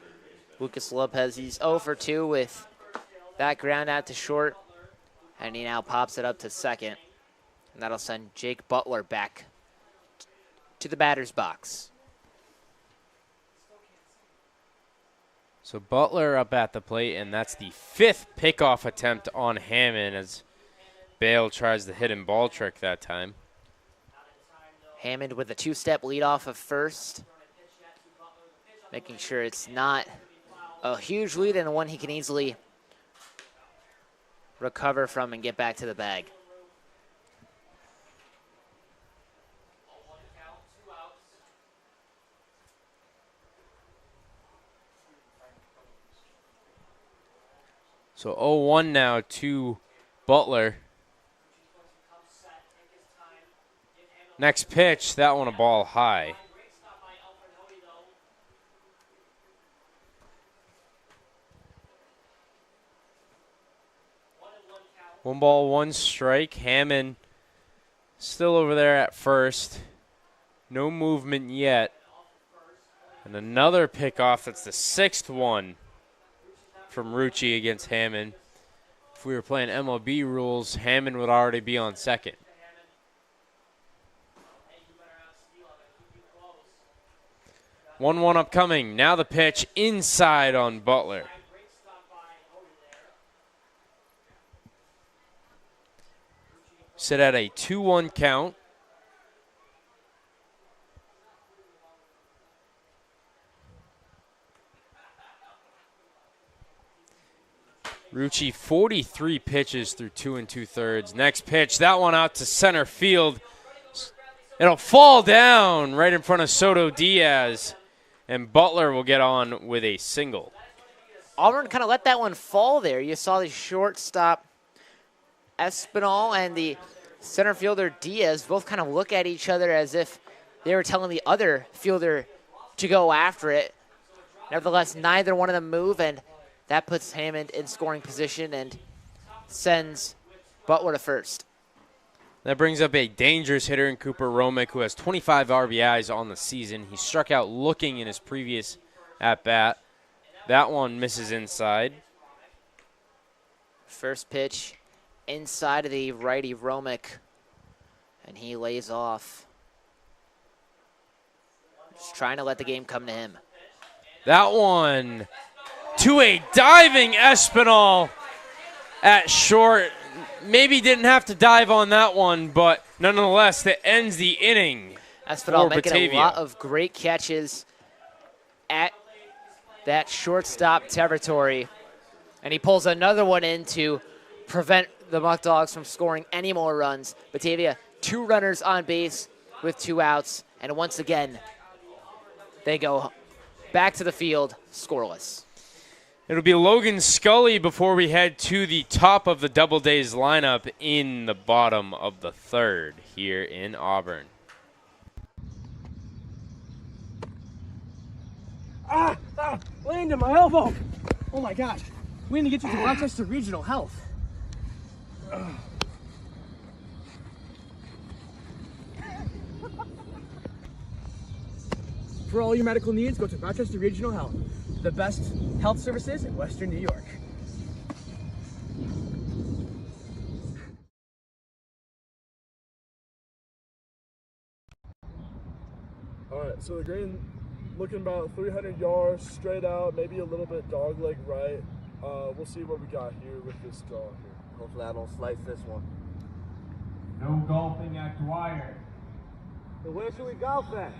Lucas Lopez. He's 0 for 2 with that ground out to short, and he now pops it up to second. And that'll send Jake Butler back to the batter's box. So Butler up at the plate, and that's the fifth pickoff attempt on Hammond as Bale tries the hidden ball trick that time. Hammond with a two-step lead off of first, making sure it's not a huge lead and one he can easily recover from and get back to the bag. So 0-1 now to Butler. Next pitch, that one a ball high. One ball, one strike. Hammond still over there at first. No movement yet. And another pickoff. That's the sixth one from Rucci against Hammond. If we were playing MLB rules, Hammond would already be on second. One upcoming. Now the pitch inside on Butler. Sit at a 2-1 count. Rucci 43 pitches through 2 2/3. Next pitch, that one out to center field. It'll fall down right in front of Soto Diaz, and Butler will get on with a single. Auburn kind of let that one fall there. You saw the shortstop Espinal and the center fielder Diaz both kind of look at each other as if they were telling the other fielder to go after it. Nevertheless, neither one of them move, and that puts Hammond in scoring position and sends Butler to first. That brings up a dangerous hitter in Cooper Romick, who has 25 RBIs on the season. He struck out looking in his previous at-bat. That one misses inside. First pitch inside of the righty Romick, and he lays off. Just trying to let the game come to him. That one to a diving Espinal at short. Maybe didn't have to dive on that one, but nonetheless, that ends the inning. Espinal making a lot of great catches at that shortstop territory, and he pulls another one into prevent the Muckdogs from scoring any more runs. Batavia, 2 runners on base with 2 outs, and once again, they go back to the field scoreless. It'll be Logan Scully before we head to the top of the Doubledays lineup in the bottom of the 3rd here in Auburn. Landon, my elbow. Oh my gosh. We need to get you to Rochester Regional Health. For all your medical needs, go to Rochester Regional Health, the best health services in Western New York. All right, so the green looking about 300 yards straight out, maybe a little bit dog leg right. We'll see what we got here with this draw here. Hopefully I don't slice this one. No golfing at Dwyer. So where should we golf at?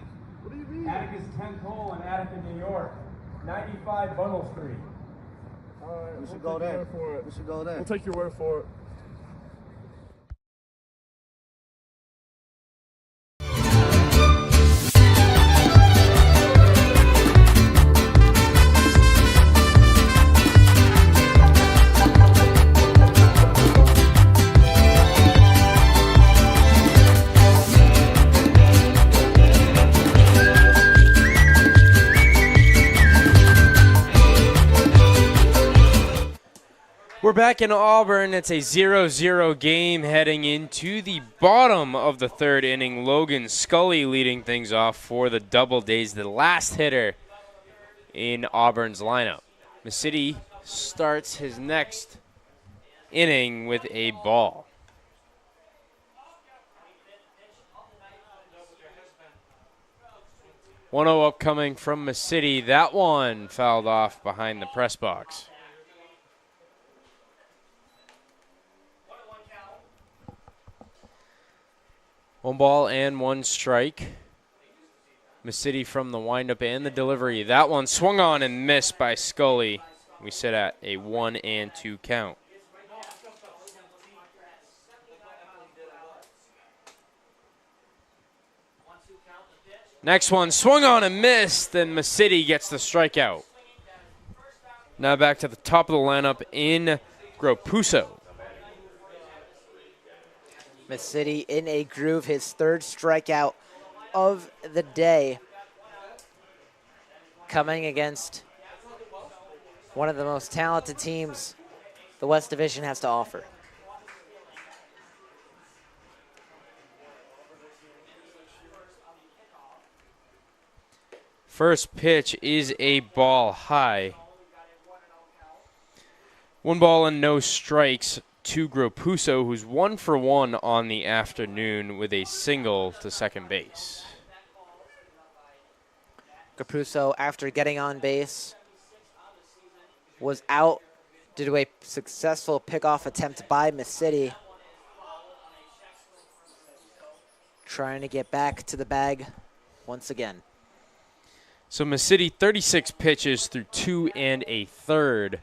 What do you mean? Attica's 10th hole in Attica, New York. 95 Bundle Street. All right, We should we'll go take your there. word for it. We should go there. We'll take your word for it. We're back in Auburn. It's a 0-0 game heading into the bottom of the 3rd inning. Logan Scully leading things off for the Doubledays, the last hitter in Auburn's lineup. Misiti starts his next inning with a ball. 1-0 upcoming from Misiti. That one fouled off behind the press box. One ball and 1 strike. Misiti from the windup and the delivery. That one swung on and missed by Scully. We sit at a 1-2 count. Next one swung on and missed, and Misiti gets the strikeout. Now back to the top of the lineup in Gropuso. Misiti in a groove, his 3rd strikeout of the day, coming against one of the most talented teams the West Division has to offer. First pitch is a ball high. 1 ball and no strikes to Gropuso, who's 1 for 1 on the afternoon with a single to second base. Gropuso, after getting on base, was out due to a successful pickoff attempt by Misiti. Trying to get back to the bag once again. So Misiti 36 pitches through 2 1/3.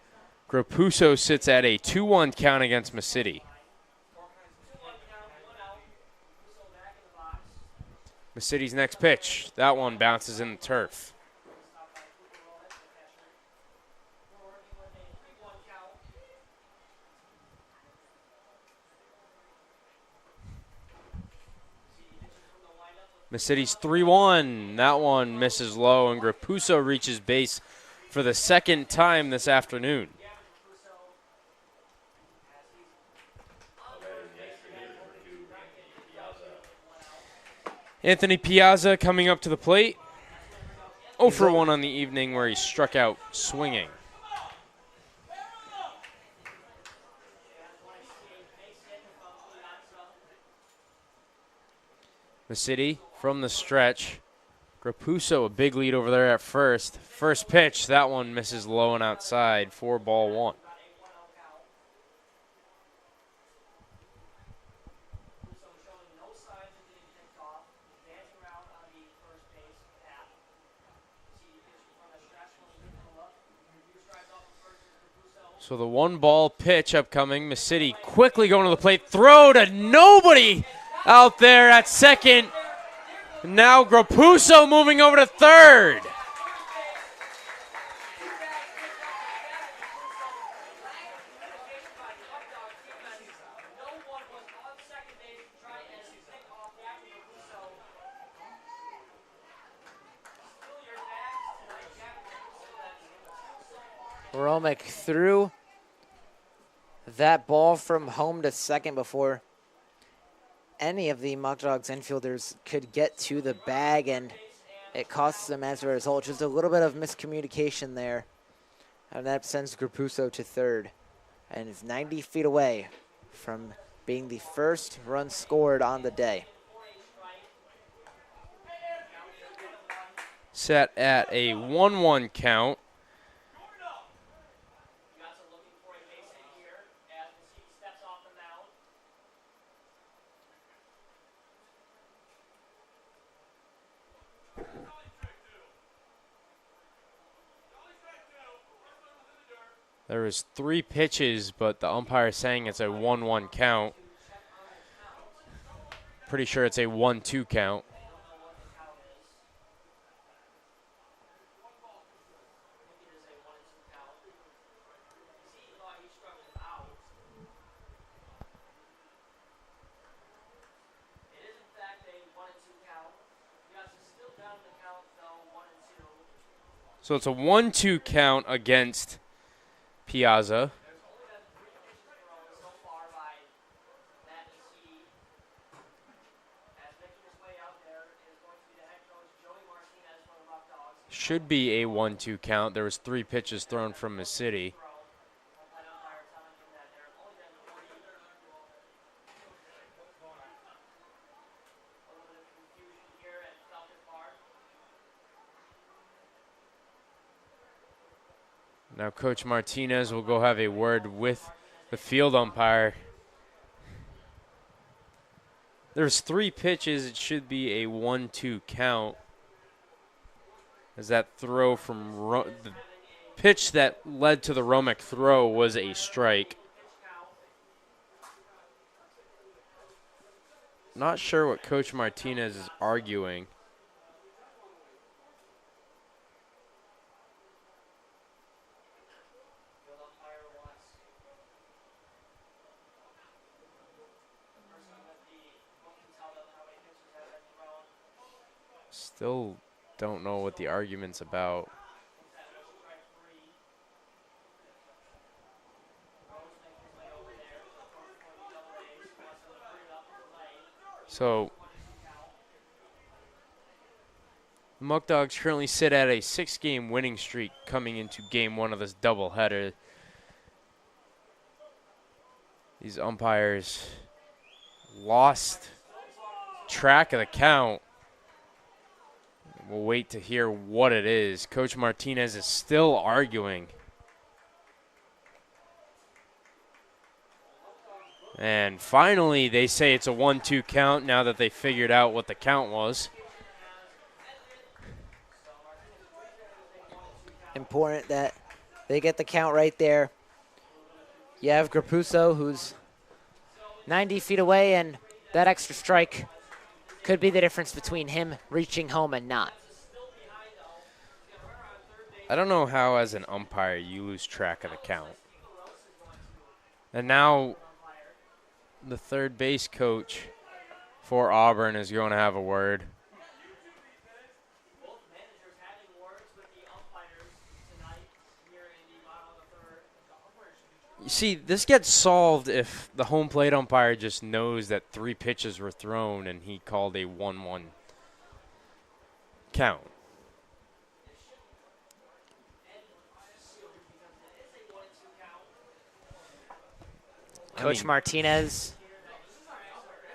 Gropuso sits at a 2-1 count against Misiti. Misiti's next pitch. That one bounces in the turf. Misiti's 3-1. That one misses low, and Gropuso reaches base for the 2nd time this afternoon. Anthony Piazza coming up to the plate. 0 for 1 on the evening where he struck out swinging. Misiti from the stretch. Gropuso a big lead over there at first. First pitch, that one misses low and outside for ball 1. So the 1-ball pitch upcoming. Misiti quickly going to the plate. Throw to nobody out there at second. Now Grapuso moving over to third. Romick threw that ball from home to second before any of the Muckdogs infielders could get to the bag, and it costs them as a result. Just a little bit of miscommunication there, and that sends Grapuso to third, and is 90 feet away from being the first run scored on the day. Set at a 1-1 count. There was 3 pitches, but the umpire is saying it's a 1-1 count. Pretty sure it's a 1-2 count. So it's a 1-2 count against Piazza. Should be a 1-2 count. There was 3 pitches thrown from Misiti. Now Coach Martinez will go have a word with the field umpire. There's 3 pitches. It should be a 1-2 count. As that throw from the pitch that led to the Romick throw was a strike. Not sure what Coach Martinez is arguing. Still don't know what the argument's about. So, the Muckdogs currently sit at a 6-game winning streak coming into game 1 of this doubleheader. These umpires lost track of the count. We'll wait to hear what it is. Coach Martinez is still arguing. And finally, they say it's a 1-2 count now that they figured out what the count was. Important that they get the count right there. You have Grapuso, who's 90 feet away, and that extra strike could be the difference between him reaching home and not. I don't know how, as an umpire, you lose track of the count. And now the third base coach for Auburn is going to have a word. You see, this gets solved if the home plate umpire just knows that 3 pitches were thrown and he called a 1-1 count. Coach Martinez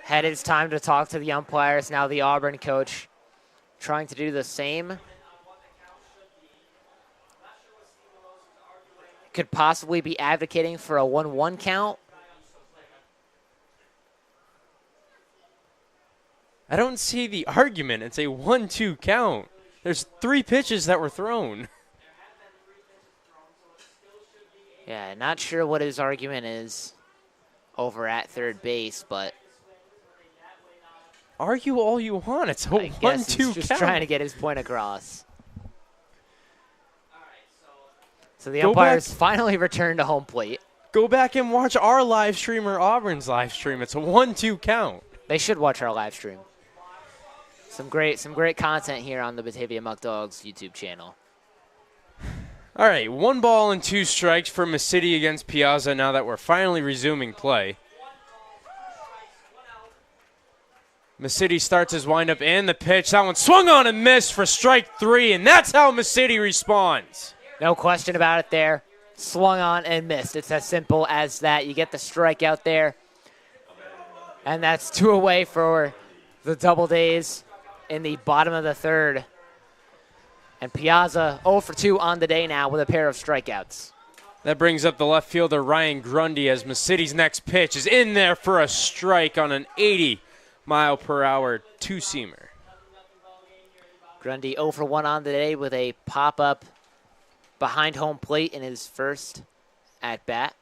had his time to talk to the umpires. Now the Auburn coach trying to do the same. Could possibly be advocating for a 1-1 count. I don't see the argument. It's a 1-2 count. There's 3 pitches that were thrown. Yeah, not sure what his argument is over at third base, but argue all you want. It's a I guess he's 1-2 just count. trying to get his point across. So the Go umpires back. finally return to home plate. Go back and watch our live stream or Auburn's live stream. It's a 1-2 count. They should watch our live stream. Some great content here on the Batavia Muckdogs YouTube channel. All right, 1 ball and 2 strikes for Misiti against Piazza now that we're finally resuming play. Misiti starts his windup and the pitch. That one swung on and missed for strike 3, and that's how Misiti responds. No question about it there. Swung on and missed. It's as simple as that. You get the strikeout there. And that's 2 away for the Doubledays in the bottom of the third. And Piazza 0 for 2 on the day now with a pair of strikeouts. That brings up the left fielder Ryan Grundy as Misiti's next pitch is in there for a strike on an 80-mile-per-hour two-seamer. Grundy 0 for 1 on the day with a pop-up behind home plate in his first at-bat.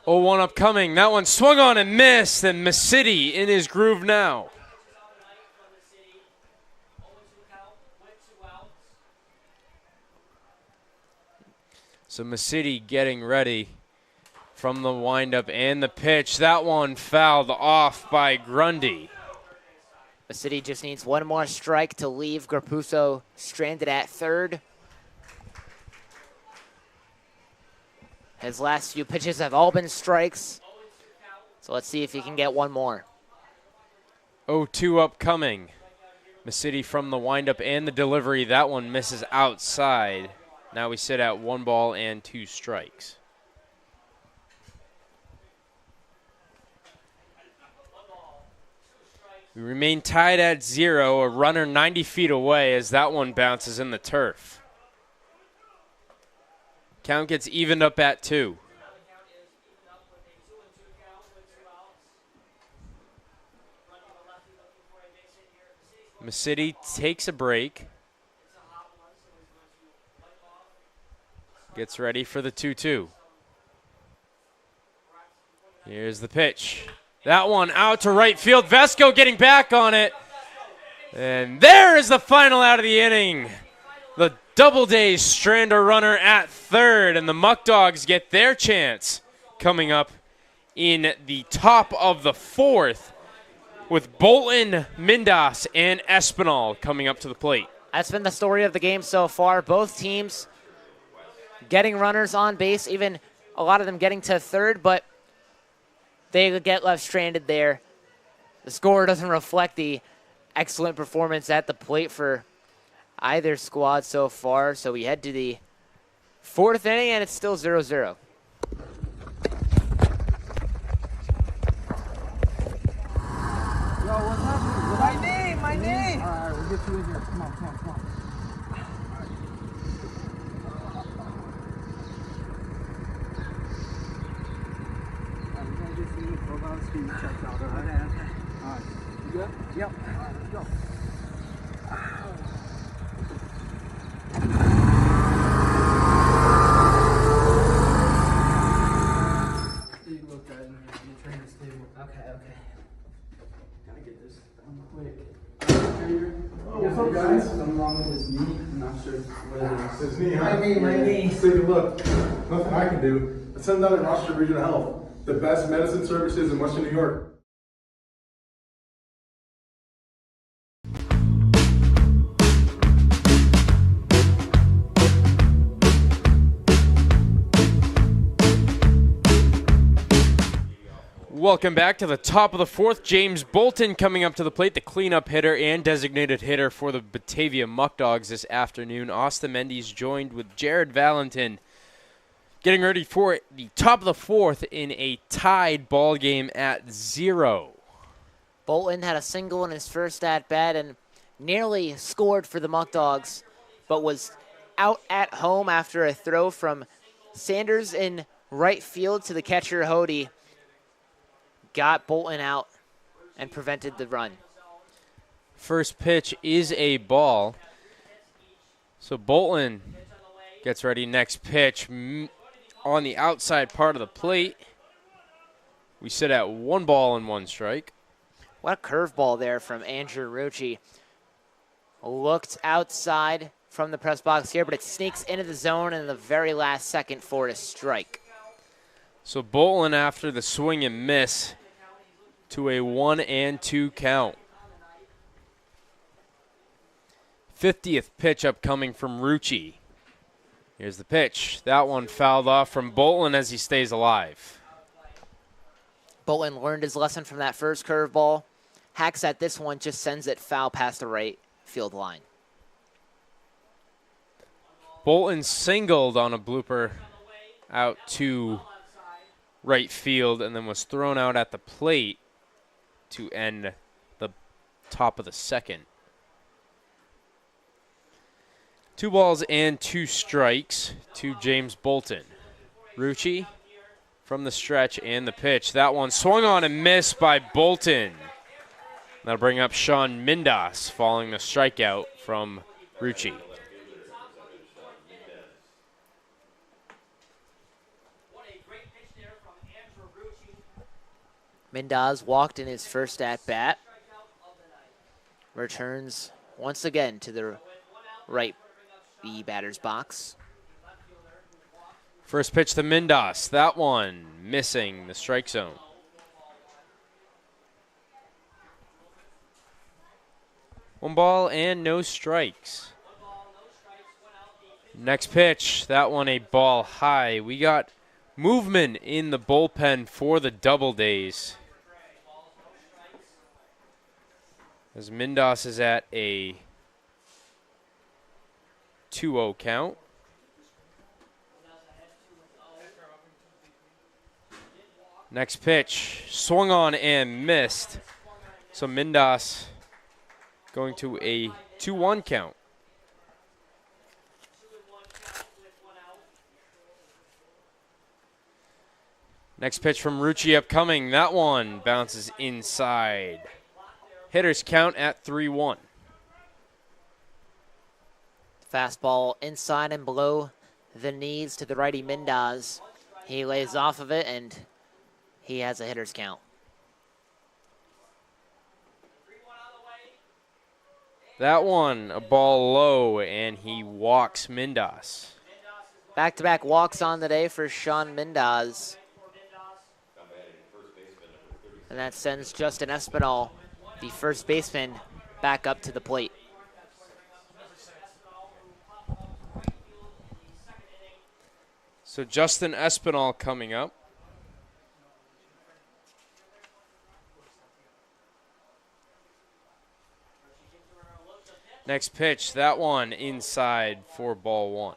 0-1 upcoming. That one swung on and missed, and Misiti in his groove now. So Misiti getting ready from the windup and the pitch. That one fouled off by Grundy. Misiti just needs 1 more strike to leave Grapuso stranded at third. His last few pitches have all been strikes. So let's see if he can get 1 more. 0-2 upcoming. Misiti from the windup and the delivery. That one misses outside. Now we sit at 1 ball and 2 strikes. We remain tied at 0, a runner 90 feet away as that one bounces in the turf. Count gets evened up at 2. Misiti takes a break. Gets ready for the 2-2. Here's the pitch. That one out to right field. Vesco getting back on it. And there is the final out of the inning. The Doubledays strand a runner at third, and the Muckdogs get their chance coming up in the top of the 4th with Bolton, Mindas, and Espinal coming up to the plate. That's been the story of the game so far. Both teams getting runners on base, even a lot of them getting to third, but they get left stranded there. The score doesn't reflect the excellent performance at the plate for either squad so far, so we head to the 4th inning, and it's still 0-0. My knee! All right, we'll get you in here. Come on. I'm going to get you in the profile speed checked out, all right? All right. You good? Yep. All right, let's go. You look at it and you train this table. Okay. Gotta get this done quick. Oh, what's up, guys? Something wrong with his knee. I'm not sure what it is. His knee, huh? My knee. Take a look. Nothing I can do. Send down to Rochester Regional Health, the best medicine services in Western New York. Welcome back to the top of the 4th. James Bolton coming up to the plate, the cleanup hitter and designated hitter for the Batavia Muckdogs this afternoon. Austin Mendes joined with Jared Valentin, getting ready for the top of the 4th in a tied ball game at 0. Bolton had a single in his first at-bat and nearly scored for the Muckdogs, but was out at home after a throw from Sanders in right field to the catcher, Hody. Got Bolton out and prevented the run. First pitch is a ball. So Bolton gets ready. Next pitch on the outside part of the plate. We sit at 1 ball and 1 strike. What a curveball there from Andrew Rucci. Looked outside from the press box here, but it sneaks into the zone in the very last second for a strike. So Bolton after the swing and miss to a 1-2 count. 50th pitch upcoming from Rucci. Here's the pitch. That one fouled off from Bolton as he stays alive. Bolton learned his lesson from that first curveball. Hacks at this one, just sends it foul past the right field line. Bolton singled on a blooper out to right field and then was thrown out at the plate to end the top of the second. 2 balls and 2 strikes to James Bolton. Rucci from the stretch and the pitch. That one swung on and missed by Bolton. That'll bring up Sean Mindas following the strikeout from Rucci. Mindas walked in his first at-bat. Returns once again to the right batter's box. First pitch to Mindas. That one missing the strike zone. One ball and no strikes. Next pitch. That one a ball high. We got movement in the bullpen for the Doubledays, as Mindas is at a 2-0 count. Next pitch, swung on and missed. So Mindas going to a 2-1 count. Next pitch from Rucci upcoming. That one bounces inside. Hitters count at 3-1. Fastball inside and below the knees to the righty Mindas. He lays off of it, and he has a hitter's count. That one, a ball low, and he walks Mindas. Back-to-back walks on the day for Sean Mindas. And that sends Justin Espinal, the first baseman, back up to the plate. So Justin Espinal coming up. Next pitch, that one inside for ball 1.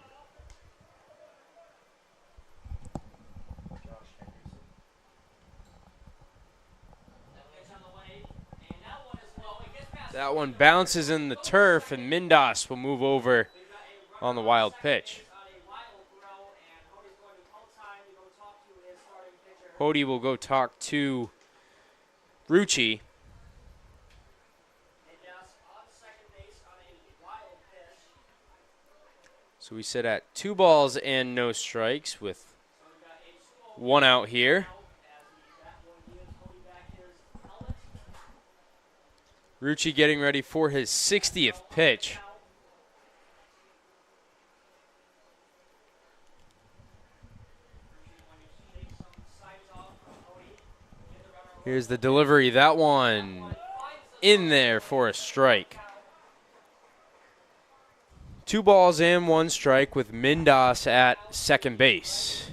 That one bounces in the turf, and Mindas will move over on the wild pitch. Hody will go talk to Rucci. So we sit at 2 balls and no strikes with 1 out here. Rucci getting ready for his 60th pitch. Here's the delivery. That one in there for a strike. 2 balls and 1 strike with Mindas at second base.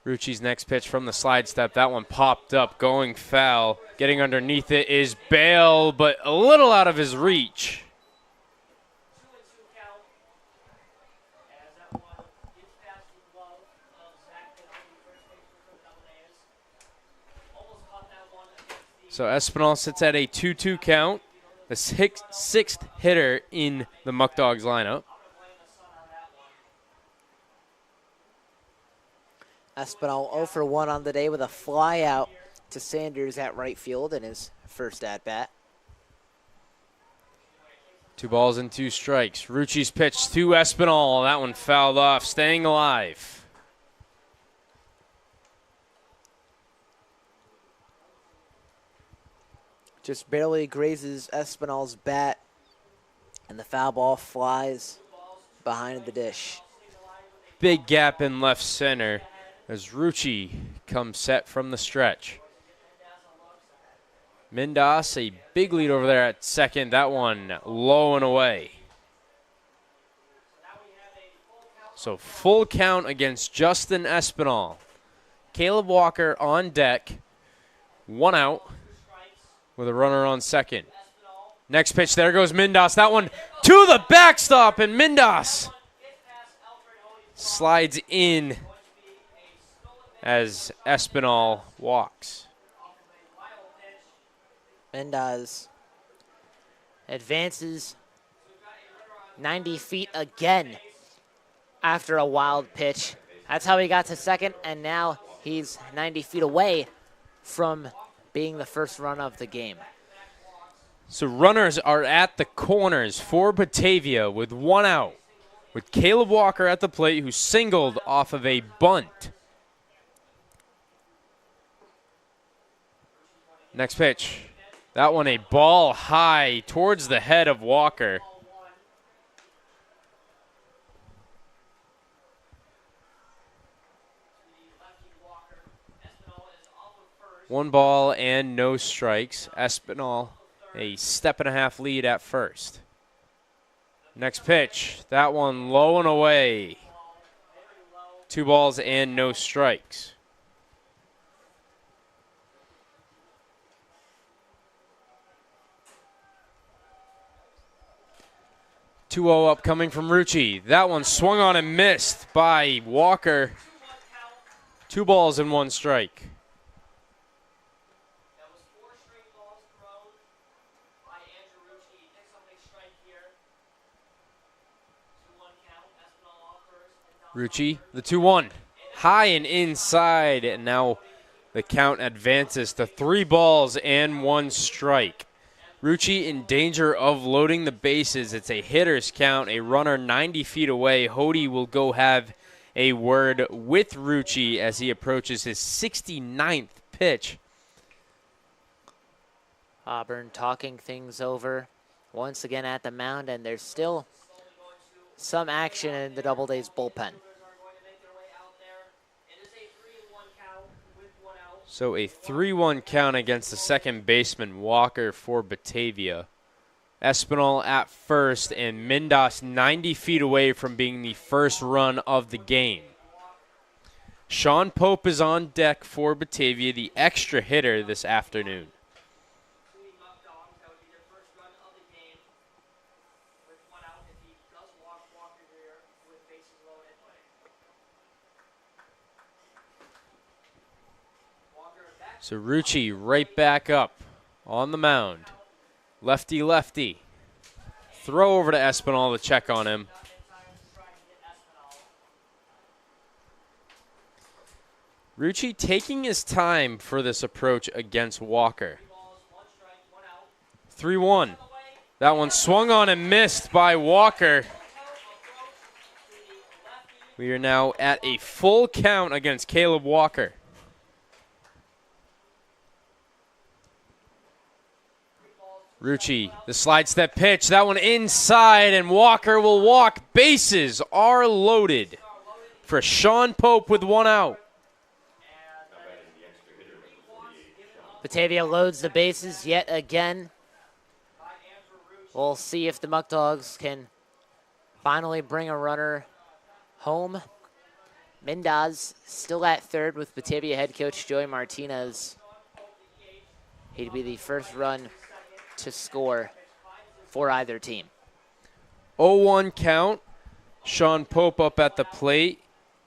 Rucci's next pitch from the slide step. That one popped up, going foul. Getting underneath it is Bale, but a little out of his reach. So Espinal sits at a 2-2 count, the sixth hitter in the Muckdogs lineup. Espinal 0 for 1 on the day with a fly out to Sanders at right field in his first at-bat. 2 balls and 2 strikes. Rucci's pitch to Espinal. That one fouled off, staying alive. Just barely grazes Espinal's bat, and the foul ball flies behind the dish. Big gap in left center as Rucci comes set from the stretch. Mindas, a big lead over there at second. That one low and away. So full count against Justin Espinal. Caleb Walker on deck. 1 out with a runner on second. Next pitch, there goes Mindas. That one to the backstop, and Mindas slides in as Espinal walks. Mindas advances 90 feet again after a wild pitch. That's how he got to second, and now he's 90 feet away from being the first run of the game. So runners are at the corners for Batavia with 1 out, with Caleb Walker at the plate, who singled off of a bunt. Next pitch. That one a ball high towards the head of Walker. One ball and no strikes. Espinal a 1.5-step lead at first. Next pitch. That one low and away. 2 balls and no strikes. (2-0) upcoming from Rucci. That one swung on and missed by Walker. 2 balls and 1 strike. Rucci, the 2-1. High and inside, and now the count advances to 3 balls and 1 strike. Rucci in danger of loading the bases. It's a hitter's count, a runner 90 feet away. Hody will go have a word with Rucci as he approaches his 69th pitch. Auburn talking things over once again at the mound, and there's still some action in the Doubledays bullpen. So a 3-1 count against the second baseman, Walker, for Batavia. Espinal at first, and Mindas 90 feet away from being the first run of the game. Sean Pope is on deck for Batavia, the extra hitter this afternoon. So Rucci right back up on the mound. Lefty, lefty. Throw over to Espinal to check on him. Rucci taking his time for this approach against Walker. 3-1. That one swung on and missed by Walker. We are now at a full count against Caleb Walker. Rucci, the slide step pitch. That one inside, and Walker will walk. Bases are loaded for Sean Pope with 1 out. Batavia loads the bases yet again. We'll see if the Muckdogs can finally bring a runner home. Mindas still at third with Batavia head coach Joey Martinez. He'd be the first run to score for either team. 0-1 count. Sean Pope up at the plate.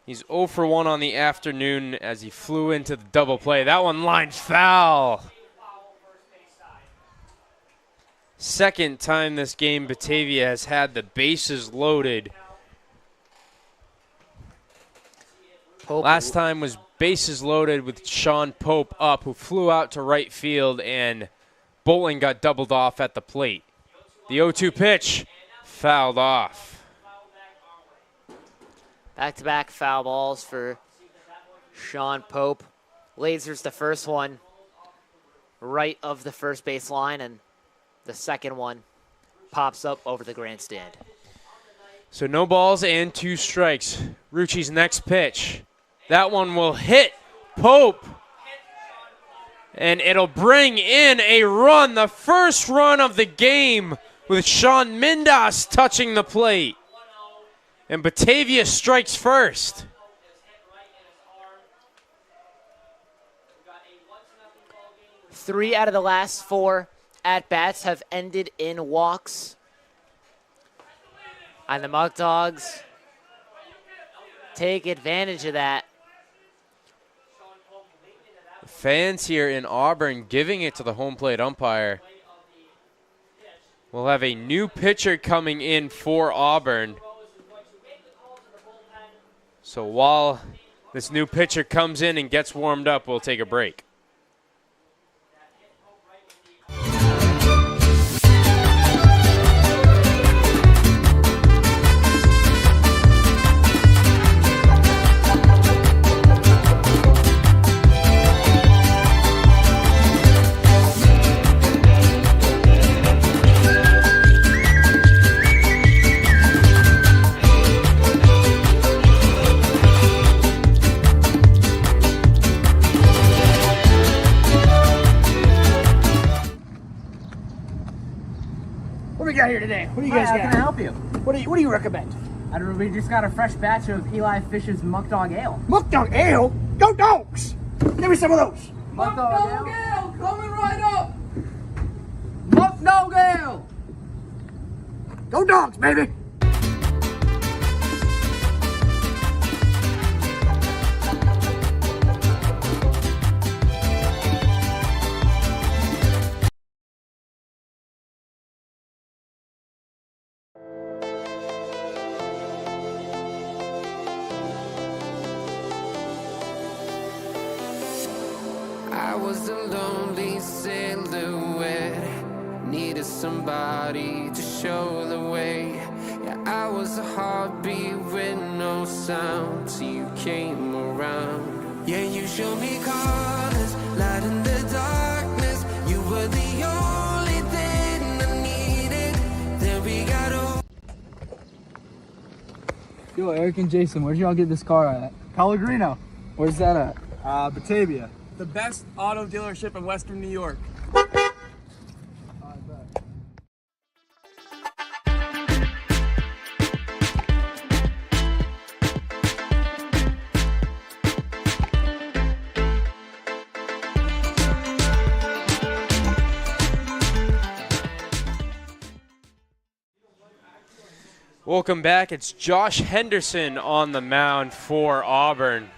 He's 0 for 1 on the afternoon as he flew into the double play. That one lined foul. Second time this game Batavia has had the bases loaded. Pope. Last time was bases loaded with Sean Pope up, who flew out to right field, and Bowling got doubled off at the plate. The 0-2 pitch fouled off. Back-to-back foul balls for Sean Pope. Lasers the first one right of the first base line, and the second one pops up over the grandstand. So no balls and 2 strikes. Rucci's next pitch. That one will hit Pope. And it'll bring in a run, the first run of the game, with Sean Mindas touching the plate. And Batavia strikes first. Three out of the last 4 at-bats have ended in walks. And the Muckdogs take advantage of that. Fans here in Auburn giving it to the home plate umpire. We'll have a new pitcher coming in for Auburn. So while this new pitcher comes in and gets warmed up, we'll take a break. What do we got here today? What do you guys got? How can I help you? What do you recommend? I don't know, we just got a fresh batch of Eli Fish's Muckdog Ale. Muckdog Ale? Go Dogs! Give me some of those. Muckdog Ale coming right up. Muckdog Ale! Go Dogs, baby. I was a lonely silhouette, needed somebody to show the way. Yeah, I was a heartbeat with no sound till you came around. Yeah, you showed me colors, light in the darkness. You were the only thing I needed. Then we got over. Yo, Eric and Jason, where'd y'all get this car at? Pellegrino. Where's that at? Batavia. The best auto dealership in Western New York. Welcome back. It's Josh Henderson on the mound for Auburn.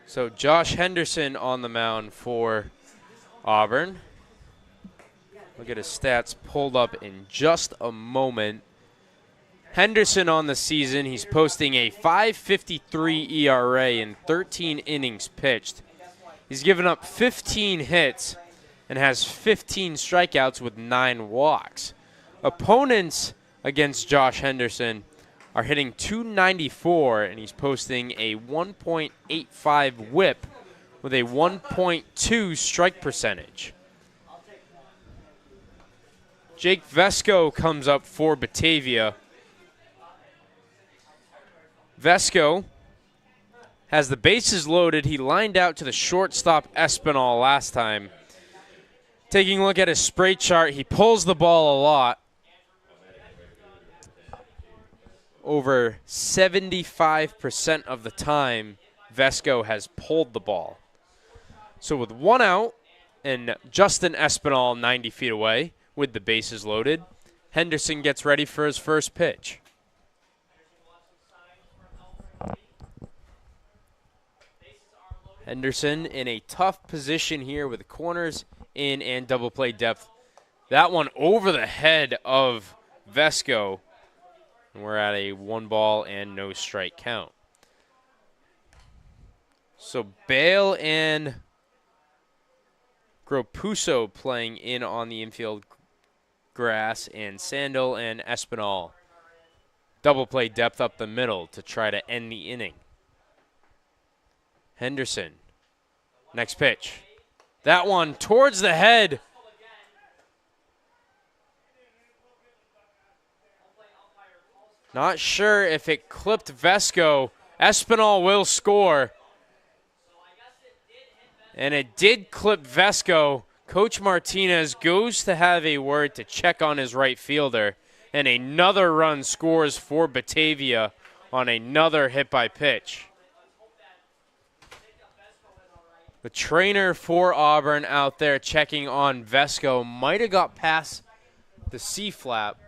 So Josh Henderson on the mound for Auburn. We'll get his stats pulled up in just a moment. Henderson on the season, he's posting a .553 ERA in 13 innings pitched. He's given up 15 hits and has 15 strikeouts with 9 walks. Opponents against Josh Henderson are hitting .294, and he's posting a 1.85 whip with a 1.2 strike percentage. Jake Vesco comes up for Batavia. Vesco has the bases loaded. He lined out to the shortstop Espinal last time. Taking a look at his spray chart, he pulls the ball a lot. Over 75% of the time, Vesco has pulled the ball. So with 1 out and Justin Espinal 90 feet away with the bases loaded, Henderson gets ready for his first pitch. Henderson in a tough position here with corners in and double play depth. That one over the head of Vesco. And we're at a 1 and no strike count. So Bale and Gropuso playing in on the infield grass, and Sandel and Espinal double play depth up the middle to try to end the inning. Henderson, next pitch. That one towards the head. Not sure if it clipped Vesco. Espinal will score. And it did clip Vesco. Coach Martinez goes to have a word to check on his right fielder. And another run scores for Batavia on another hit by pitch. The trainer for Auburn out there checking on Vesco. Might have got past the C-flap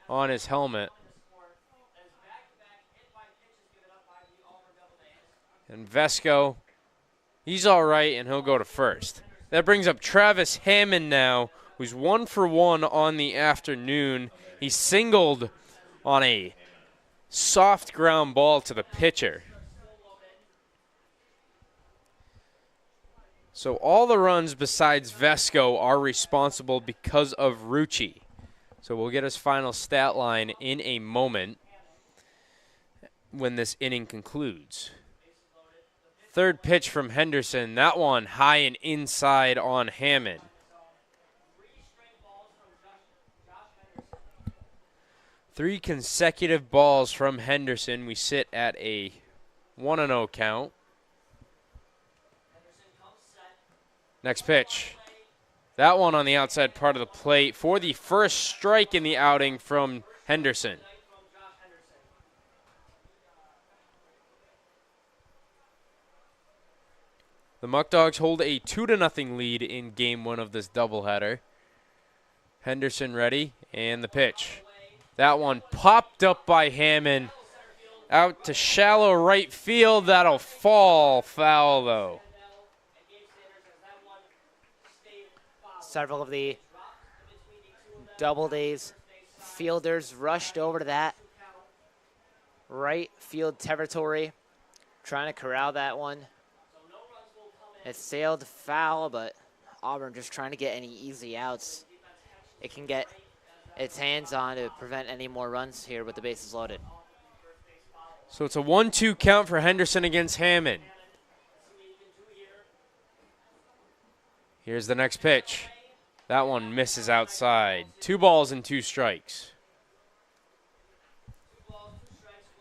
on his helmet. And Vesco, he's all right, and he'll go to first. That brings up Travis Hammond now, who's 1 for 1 on the afternoon. He singled on a soft ground ball to the pitcher. So all the runs besides Vesco are responsible because of Rucci. So we'll get his final stat line in a moment when this inning concludes. Third pitch from Henderson. That one high and inside on Hammond. Three consecutive balls from Henderson. We sit at a 1-0 count. Next pitch. That one on the outside part of the plate for the first strike in the outing from Henderson. The Muckdogs hold a 2-0 lead in game 1 of this doubleheader. Henderson ready, and the pitch. That one popped up by Hammond. Out to shallow right field. That'll fall foul, though. Several of the Doubledays fielders rushed over to that right field territory, trying to corral that one. It sailed foul, but Auburn just trying to get any easy outs it can get its hands on to prevent any more runs here with the bases loaded. So it's a 1-2 count for Henderson against Hammond. Here's the next pitch. That one misses outside. 2 balls and 2 strikes.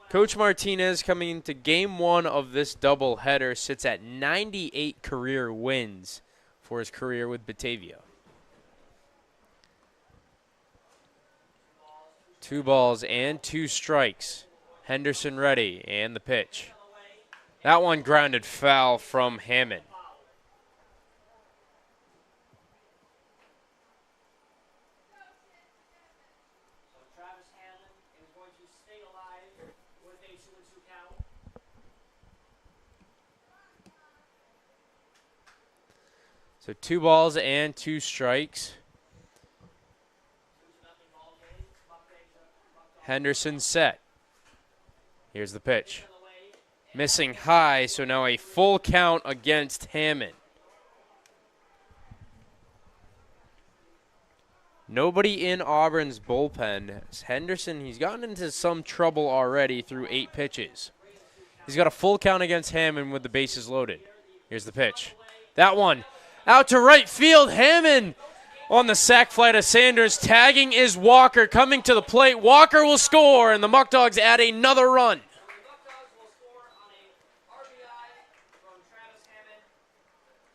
Coach Martinez coming into game 1 of this doubleheader sits at 98 career wins for his career with Batavia. 2 balls and 2 strikes. Henderson ready, and the pitch. That one grounded foul from Hammond. So 2 balls and 2 strikes. Henderson set. Here's the pitch. Missing high, so now a full count against Hammond. Nobody in Auburn's bullpen. Henderson, he's gotten into some trouble already through 8 pitches. He's got a full count against Hammond with the bases loaded. Here's the pitch. That one. Out to right field, Hammond on the sac fly to Sanders. Tagging is Walker coming to the plate. Walker will score, and the Muckdogs add another run.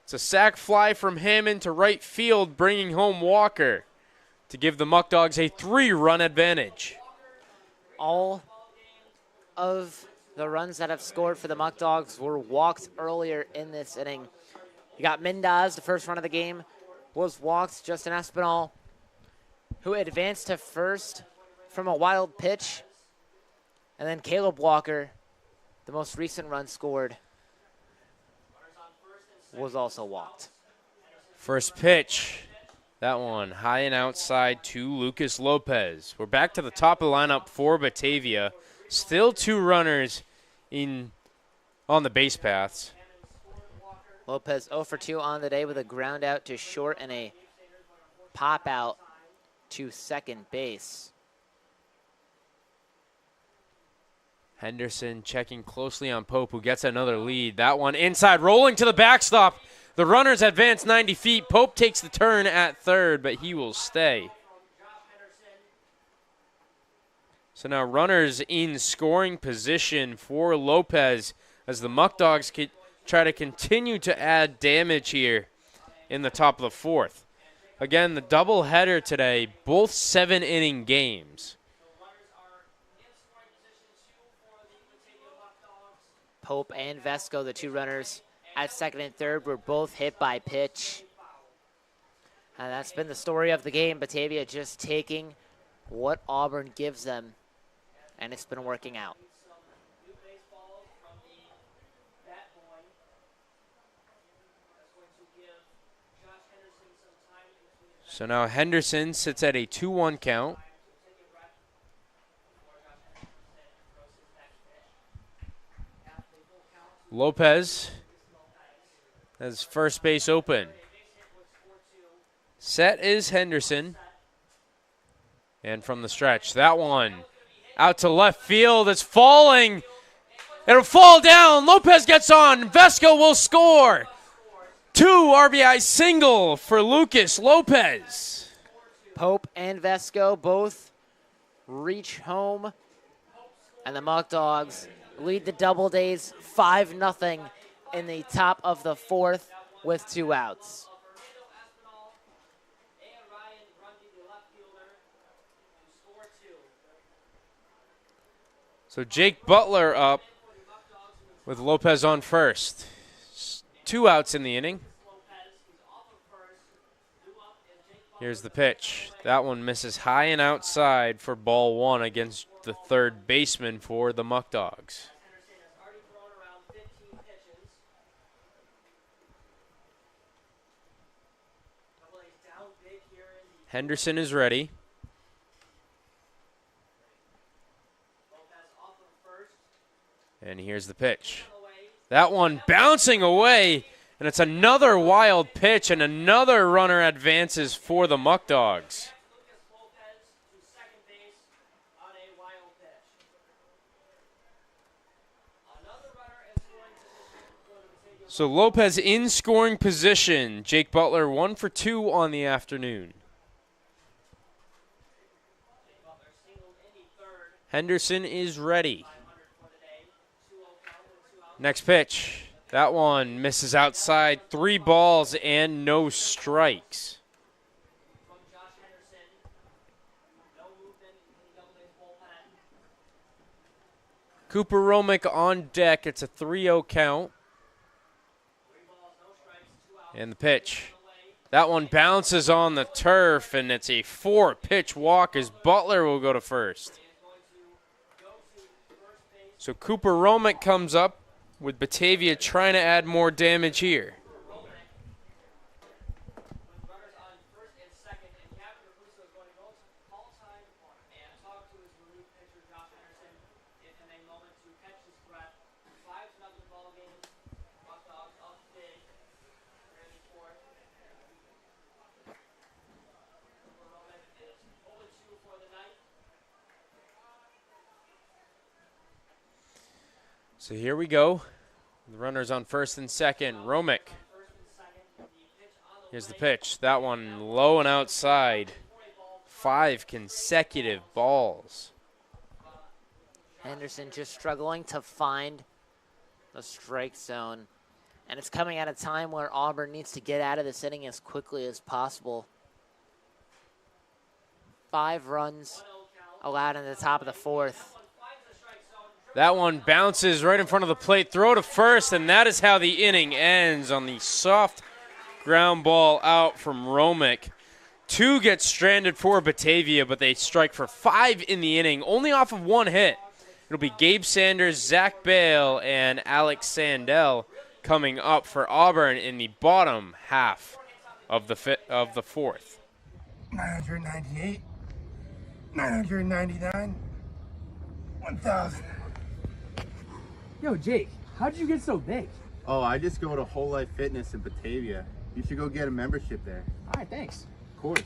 It's a sac fly from Hammond to right field, bringing home Walker to give the Muckdogs a 3-run advantage. All of the runs that have scored for the Muckdogs were walked earlier in this inning. You got Mendaz, the first run of the game, was walked. Justin Espinal, who advanced to first from a wild pitch. And then Caleb Walker, the most recent run scored, was also walked. First pitch. That one high and outside to Lucas Lopez. We're back to the top of the lineup for Batavia. Still 2 runners on the base paths. Lopez 0 for 2 on the day with a ground out to short and a pop out to second base. Henderson checking closely on Pope, who gets another lead. That one inside, rolling to the backstop. The runners advance 90 feet. Pope takes the turn at third, but he will stay. So now runners in scoring position for Lopez as the Muckdogs could try to continue to add damage here in the top of the 4th. Again, the doubleheader today, both 7-inning games. Pope and Vesco, the 2 runners at second and third, were both hit by pitch. And that's been the story of the game. Batavia just taking what Auburn gives them, and it's been working out. So now Henderson sits at a 2-1 count. Lopez has first base open. Set is Henderson. And from the stretch, that one out to left field. It's falling. It'll fall down. Lopez gets on. Vesco will score. 2 RBI single for Lucas Lopez. Pope and Vesco both reach home. And the Muckdogs lead the Doubledays 5-0 in the top of the 4th with 2 outs. So Jake Butler up with Lopez on first. 2 outs in the inning. Here's the pitch. That one misses high and outside for ball 1 against the third baseman for the Muckdogs. Henderson is ready. And here's the pitch. That one bouncing away, and it's another wild pitch, and another runner advances for the Muckdogs. So Lopez in scoring position. Jake Butler 1 for 2 on the afternoon. Henderson is ready. Next pitch. That one misses outside. 3 balls and no strikes. Cooper Romick on deck. It's a 3-0 count. And the pitch. That one bounces on the turf, and it's a 4-pitch walk as Butler will go to first. So Cooper Romick comes up with Batavia trying to add more damage here. So here we go. The runners on first and second. Romick. Here's the pitch. That one low and outside. 5 consecutive balls. Henderson just struggling to find the strike zone. And it's coming at a time where Auburn needs to get out of this inning as quickly as possible. 5 runs allowed in the top of the 4th. That one bounces right in front of the plate. Throw to first, and that is how the inning ends on the soft ground ball out from Romick. 2 get stranded for Batavia, but they strike for 5 in the inning, only off of 1 hit. It'll be Gabe Sanders, Zach Bale, and Alex Sandell coming up for Auburn in the bottom half of the 4th. 998, 999, 1,000. Yo, Jake, how did you get so big? Oh, I just go to Whole Life Fitness in Batavia. You should go get a membership there. All right, thanks. Of course.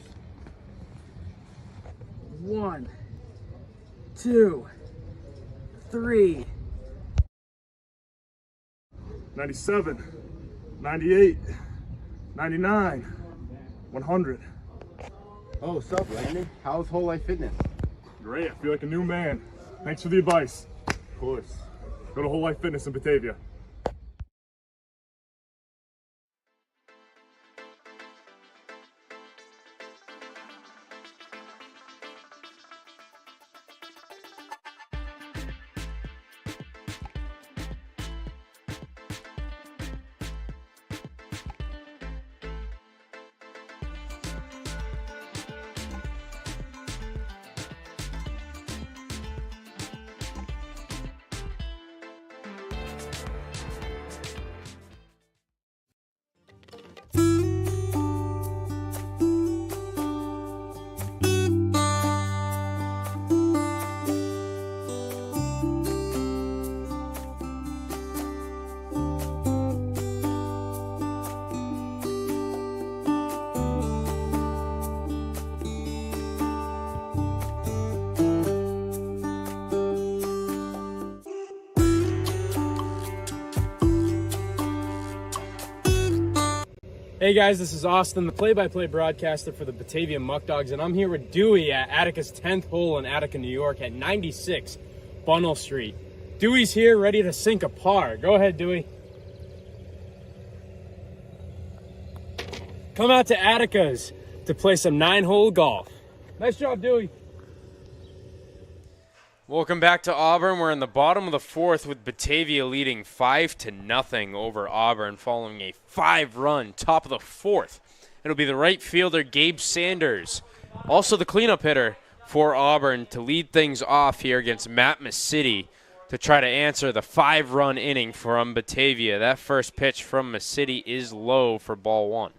1, 2, 3. 97, 98, 99, 100. Oh, what's up, Landon? How's Whole Life Fitness? Great, I feel like a new man. Thanks for the advice. Of course. Go to Whole Life Fitness in Batavia. Hey guys, this is Austin, the play-by-play broadcaster for the Batavia Muckdogs, and I'm here with Dewey at Attica's 10th hole in Attica, New York at 96 Bunnell Street. Dewey's here ready to sink a par. Go ahead, Dewey. Come out to Attica's to play some 9-hole golf. Nice job, Dewey. Welcome back to Auburn. We're in the bottom of the fourth with Batavia leading 5-0 over Auburn following a 5-run top of the fourth. It'll be the right fielder, Gabe Sanders, also the cleanup hitter for Auburn, to lead things off here against Matt Misiti to try to answer the 5-run inning from Batavia. That first pitch from Misiti is low for ball one.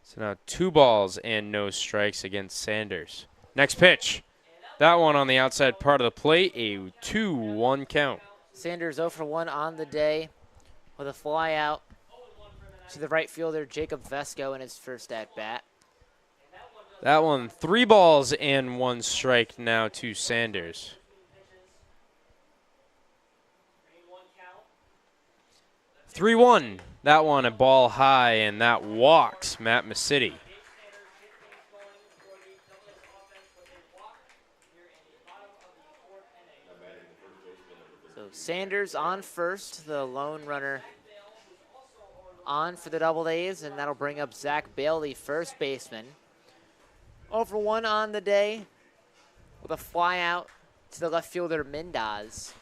So now 2 balls and no strikes against Sanders. Next pitch. That one on the outside part of the plate, a 2-1 count. Sanders 0 for 1 on the day with a fly out to the right fielder, Jacob Vesco, in his first at-bat. That one, 3 balls and 1 strike now to Sanders. 3-1. That one a ball high, and that walks Matt Misiti. So Sanders on first, the lone runner on for the Doubledays, and that'll bring up Zach Bailey, first baseman. 0 for 1 on the day with a fly out to the left fielder, Mendaz.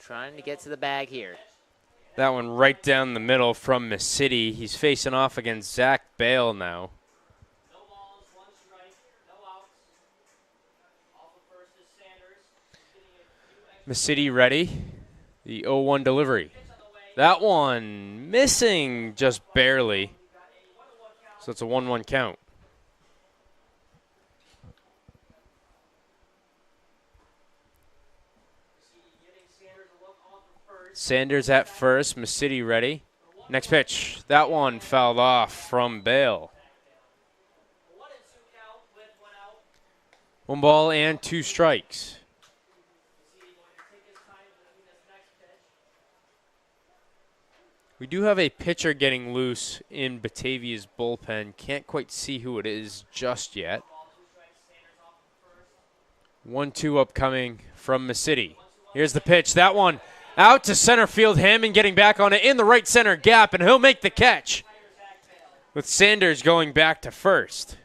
Trying to get to the bag here. That one right down the middle from Misiti. He's facing off against Zach Bale now. Misiti ready. The 0-1 delivery. That one missing just barely. So it's a 1-1 count. Sanders at first, Misiti ready. Next pitch, that one fouled off from Bale. 1 ball and 2 strikes. We do have a pitcher getting loose in Batavia's bullpen. Can't quite see who it is just yet. 1-2 upcoming from Misiti. Here's the pitch, that one. Out to center field, Hammond getting back on it in the right center gap, and he'll make the catch with Sanders going back to first.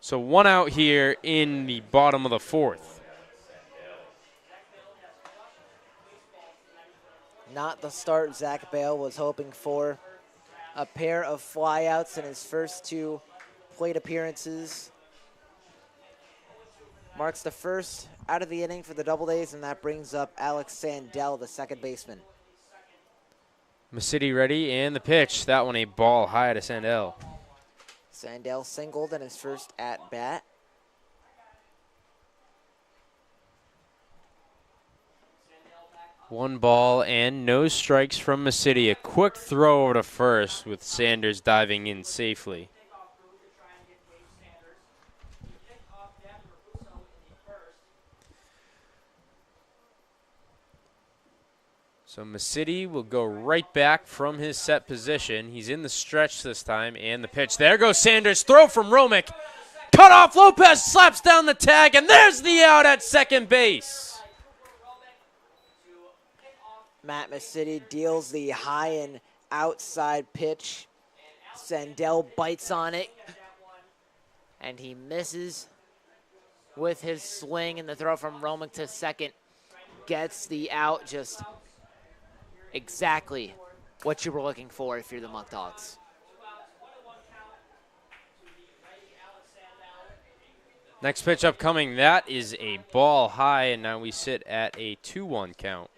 So 1 out here in the bottom of the fourth. Not the start Zach Bale was hoping for. a pair of flyouts in his first 2 plate appearances. Marks the first out of the inning for the Doubledays, and that brings up Alex Sandell, the second baseman. Misiti ready, and the pitch. That one a ball high to Sandell. Sandell singled in his first at-bat. One ball and no strikes from Misiti. A quick throw over to first with Sanders diving in safely. So Misiti will go right back from his set position. He's in the stretch this time, and the pitch. There goes Sanders. Throw from Romick. Cut off. Lopez slaps down the tag, and there's the out at second base. Matt Misiti deals the high and outside pitch. Sandell bites on it, and he misses with his swing, and the throw from Romick to second gets the out. Just exactly what you were looking for if you're the Muckdogs. Next pitch upcoming, that is a ball high, and now we sit at a 2-1 count.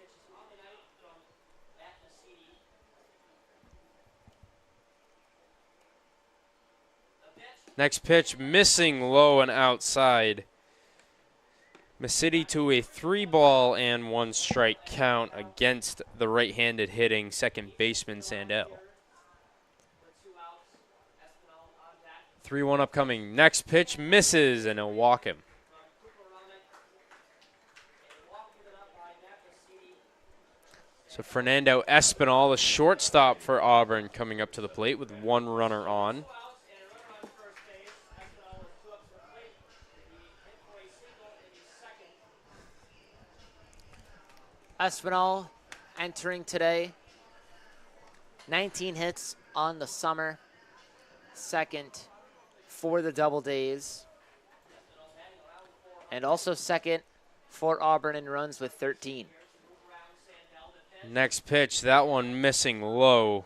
Next pitch, missing low and outside. Misiti to a 3-ball and 1-strike count against the right-handed hitting second baseman Sandell. 3-1 upcoming. Next pitch misses, and he'll walk him. So Fernando Espinal, the shortstop for Auburn, coming up to the plate with 1 runner on. Espinal entering today. 19 hits on the summer. Second for the Doubledays. And also second for Auburn in runs with 13. Next pitch, that one missing low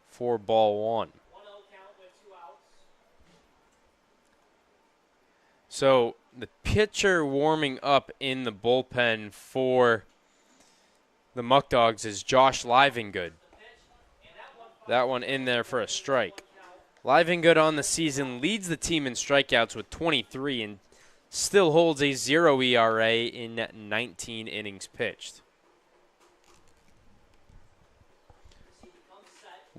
for ball 1. So the pitcher warming up in the bullpen for the Muckdogs is Josh Livengood. That one in there for a strike. Livengood on the season leads the team in strikeouts with 23 and still holds a 0 ERA in 19 innings pitched.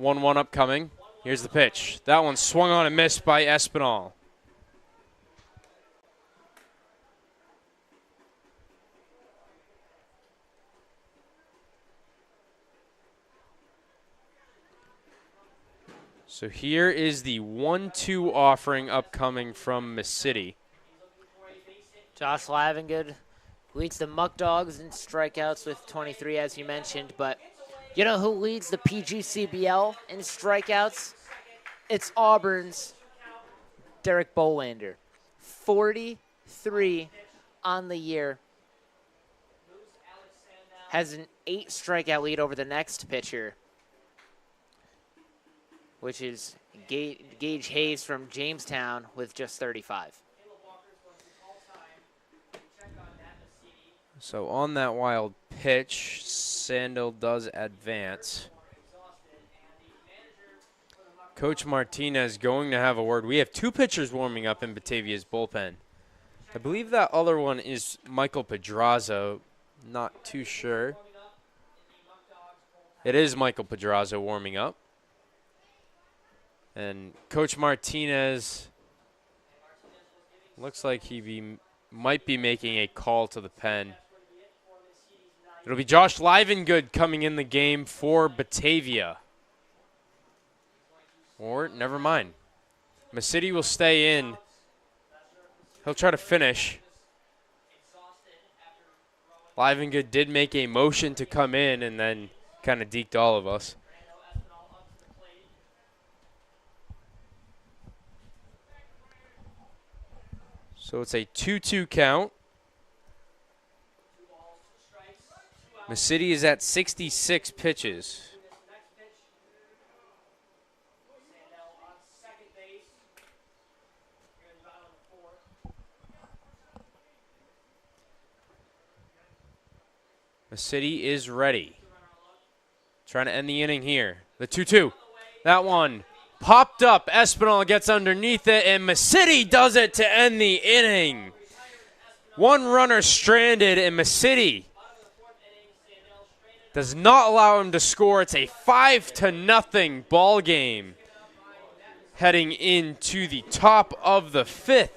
1-1 upcoming. Here's the pitch. That one swung on and missed by Espinal. So here is the 1-2 offering upcoming from Misiti. Josh Livengood leads the Muckdogs in strikeouts with 23, as you mentioned. But you know who leads the PGCBL in strikeouts? It's Auburn's Derek Bolander. 43 on the year. Has an 8 strikeout lead over the next pitcher, which is Gage Hayes from Jamestown with just 35. So on that wild pitch, Sandell does advance. Coach Martinez going to have a word. We have 2 pitchers warming up in Batavia's bullpen. I believe that other one is Michael Pedraza. Not too sure. It is Michael Pedraza warming up. And Coach Martinez looks like he might be making a call to the pen. It'll be Josh Livengood coming in the game for Batavia. Or, never mind. Misiti will stay in. He'll try to finish. Livengood did make a motion to come in and then kind of deked all of us. So it's a 2-2 count. Misiti is at 66 pitches. Misiti is ready. Trying to end the inning here. The 2-2. That one popped up. Espinal gets underneath it, and Misiti does it to end the inning. One runner stranded, and Misiti does not allow him to score. It's a 5-0 ball game heading into the top of the 5th.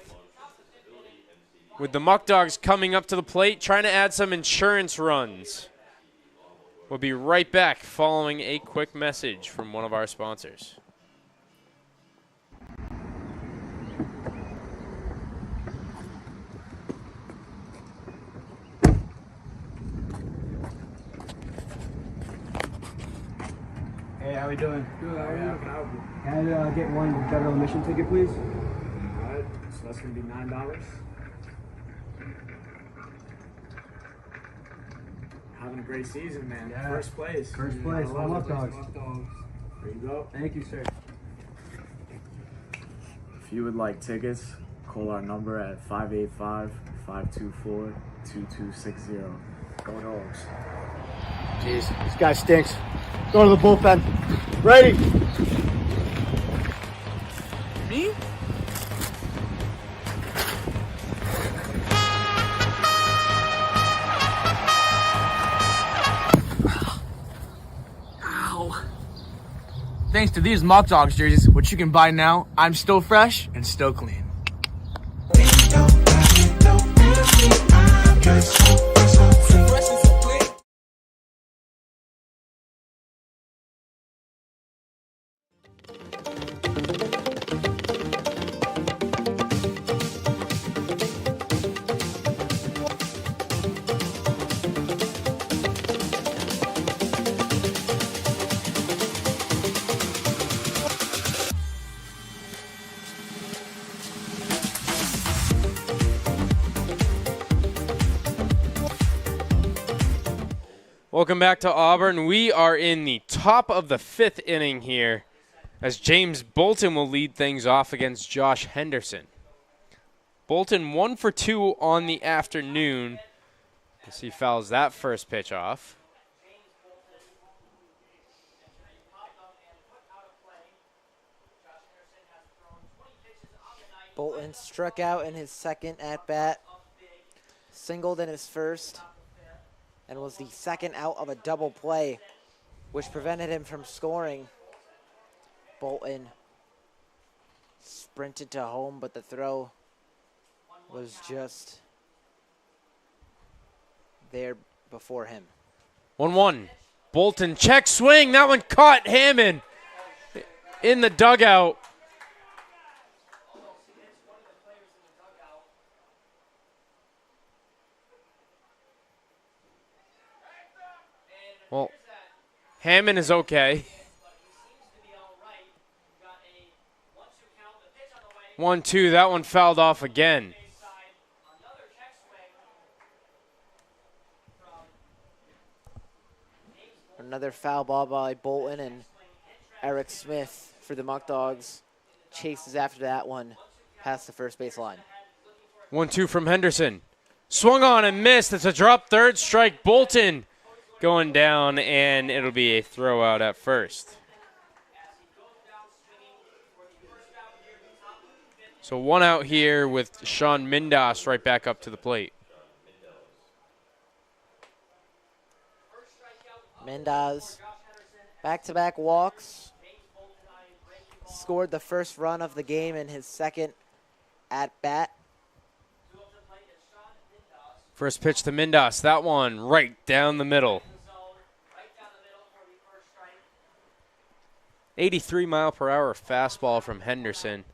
With the Muckdogs coming up to the plate, trying to add some insurance runs. We'll be right back following a quick message from one of our sponsors. Hey, how we doing? Good, how are you? Can I help you? Can I get one federal admission ticket, please? All right, so that's going to be $9. Having a great season, man. Yeah. First place. First place. I love it. Muckdogs. There you go. Thank you, sir. If you would like tickets, call our number at 585-524-2260. Go Dogs. Jeez, this guy stinks. Go to the bullpen. Ready? Me? Ow. Thanks to these Muckdogs jerseys, which you can buy now, I'm still fresh and still clean. Welcome back to Auburn. We are in the top of the 5th inning here as James Bolton will lead things off against Josh Henderson. Bolton 1 for 2 on the afternoon as he fouls that first pitch off. Bolton struck out in his second at-bat, singled in his first, and was the second out of a double play, which prevented him from scoring. Bolton sprinted to home, but the throw was just there before him. 1-1. Bolton check swing. That one caught Hammond in the dugout. Well, Hammond is okay. 1-2, that one fouled off again. Another foul ball by Bolton, and Eric Smith for the Muckdogs chases after that one past the first base line. 1-2 from Henderson. Swung on and missed. It's a drop third strike. Bolton going down, and it'll be a throw out at first. So one out here with Sean Mindas right back up to the plate. Mendaz, back-to-back walks, scored the first run of the game in his second at-bat. First pitch to Mindas. That one right down the middle. 83-mile-per-hour fastball from Henderson.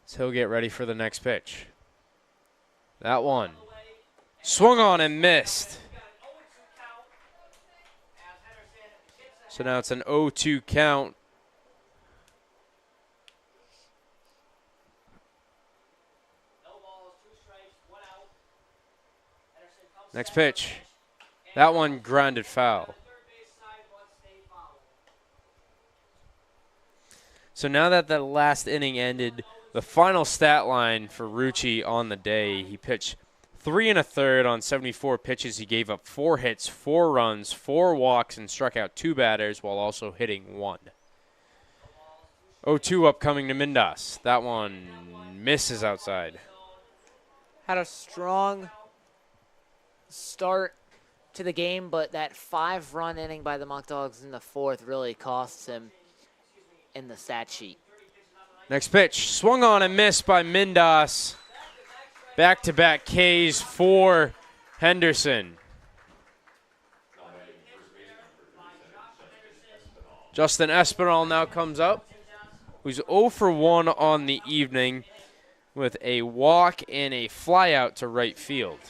So he'll get ready for the next pitch. That one swung on and missed. So now it's an 0-2 count. Next pitch. That one grounded foul. So now that the last inning ended, the final stat line for Rucci on the day, he pitched 3 1/3 on 74 pitches. He gave up 4 hits, 4 runs, 4 walks, and struck out 2 batters while also hitting 1. 0-2 upcoming to Mindas. That one misses outside. Had a strong start to the game, but that 5-run inning by the Muckdogs in the 4th really costs him in the stat sheet. Next pitch, swung on and missed by Mindas. Back-to-back Ks for Henderson. Justin Espinal now comes up, who's 0 for 1 on the evening with a walk and a flyout to right field.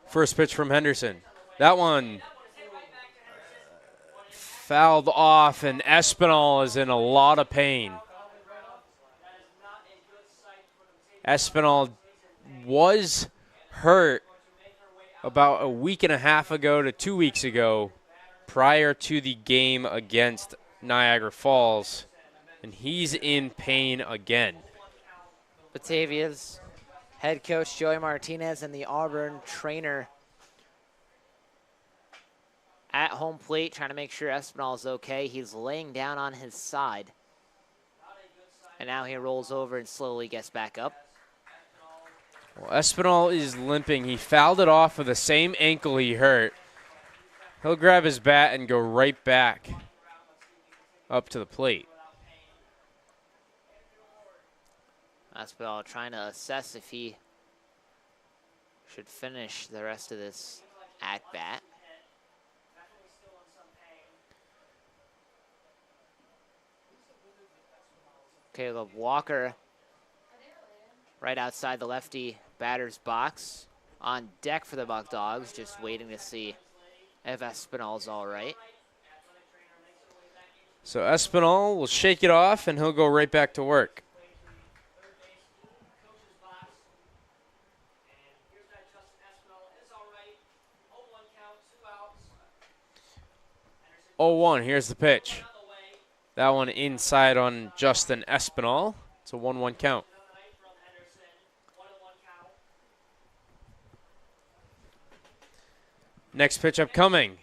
First pitch from Henderson. That one fouled off, and Espinal is in a lot of pain. Espinal was hurt about a week and a half ago to 2 weeks ago prior to the game against Niagara Falls, and he's in pain again. Batavia's head coach Joey Martinez and the Auburn trainer at home plate trying to make sure Espinal is okay. He's laying down on his side. And now he rolls over and slowly gets back up. Well, Espinal is limping. He fouled it off with the same ankle he hurt. He'll grab his bat and go right back up to the plate. Espinal trying to assess if he should finish the rest of this at-bat. Caleb Walker right outside the lefty batter's box on deck for the Muckdogs, just waiting to see if Espinal's all right. So Espinal will shake it off, and he'll go right back to work. Oh, 1, here's the pitch. That one inside on Justin Espinal. It's a 1-1 count. Next pitch upcoming.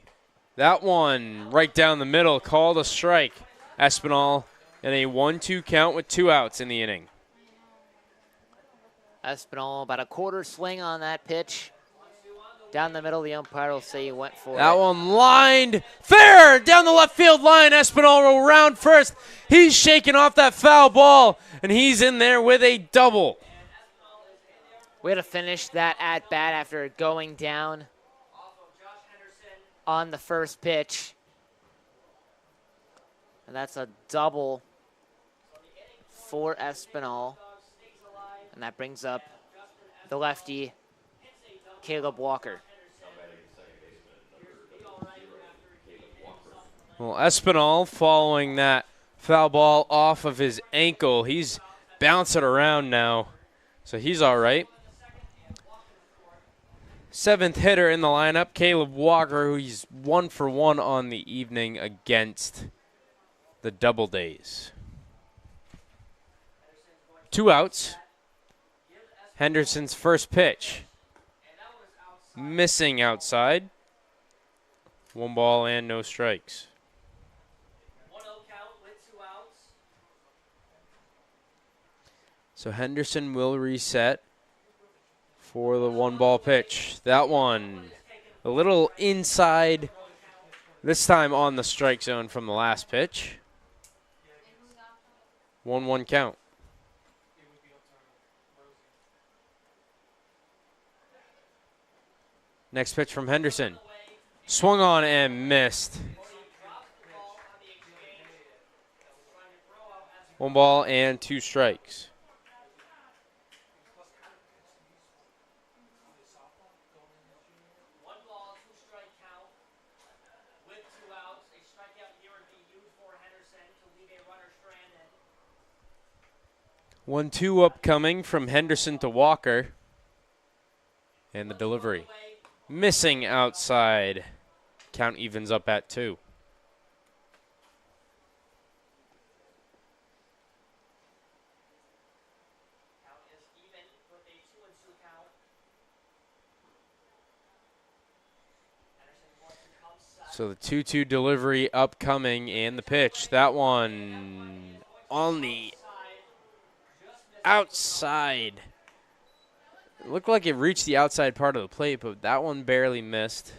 That one right down the middle, called a strike. Espinal in a 1-2 count with 2 outs in the inning. Espinal about a quarter swing on that pitch. Down the middle, the umpire will say he went for that it. One lined fair down the left field line. Espinal will round first. He's shaking off that foul ball, and he's in there with a double. Way to finish that at-bat after going down on the first pitch. And that's a double for Espinal. And that brings up the lefty, Caleb Walker. Well, Espinal, following that foul ball off of his ankle, he's bouncing around now, so he's all right. 7th hitter in the lineup, Caleb Walker, who he's 1 for 1 on the evening against the Doubledays. 2 outs. Henderson's first pitch. Missing outside. 1 ball and no strikes. So Henderson will reset for the 1-ball pitch. That one a little inside, this time on the strike zone from the last pitch. 1-1 count. Next pitch from Henderson. Swung on and missed. 1 ball and 2 strikes. One, 2 upcoming from Henderson to Walker. And the delivery. Missing outside. Count evens up at 2. So the 2-2 delivery upcoming and the pitch. That one on the outside. It looked like it reached the outside part of the plate, but that one barely missed.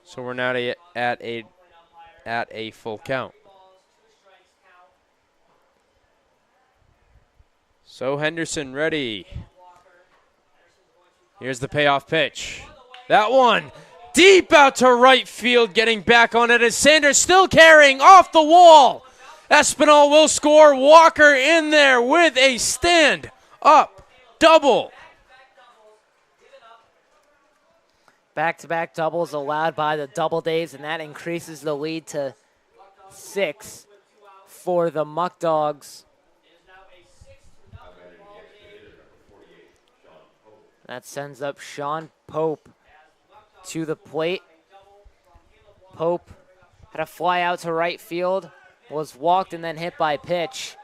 So we're now at a full count. So Henderson ready. Here's the payoff pitch. That one deep out to right field, getting back on it as Sanders still carrying off the wall. Espinal will score. Walker in there with a stand-up double. Back-to-back doubles allowed by the Doubledays, and that increases the lead to 6 for the Muckdogs. That sends up Sean Pope to the plate. Pope had a fly out to right field, was walked and then hit by pitch.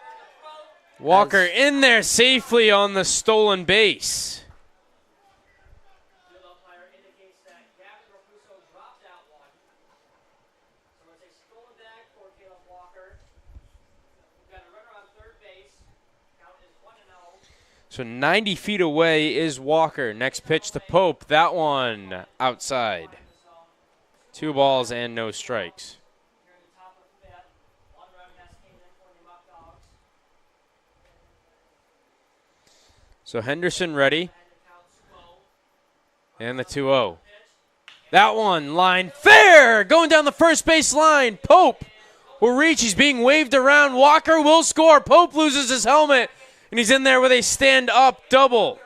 Walker in there safely on the stolen base. So 90 feet away is Walker. Next pitch to Pope. That one outside. 2 balls and no strikes. So Henderson ready. And the 2-0. That one line fair. Going down the first base line. Pope will reach. He's being waved around. Walker will score. Pope loses his helmet. And he's in there with a stand-up double.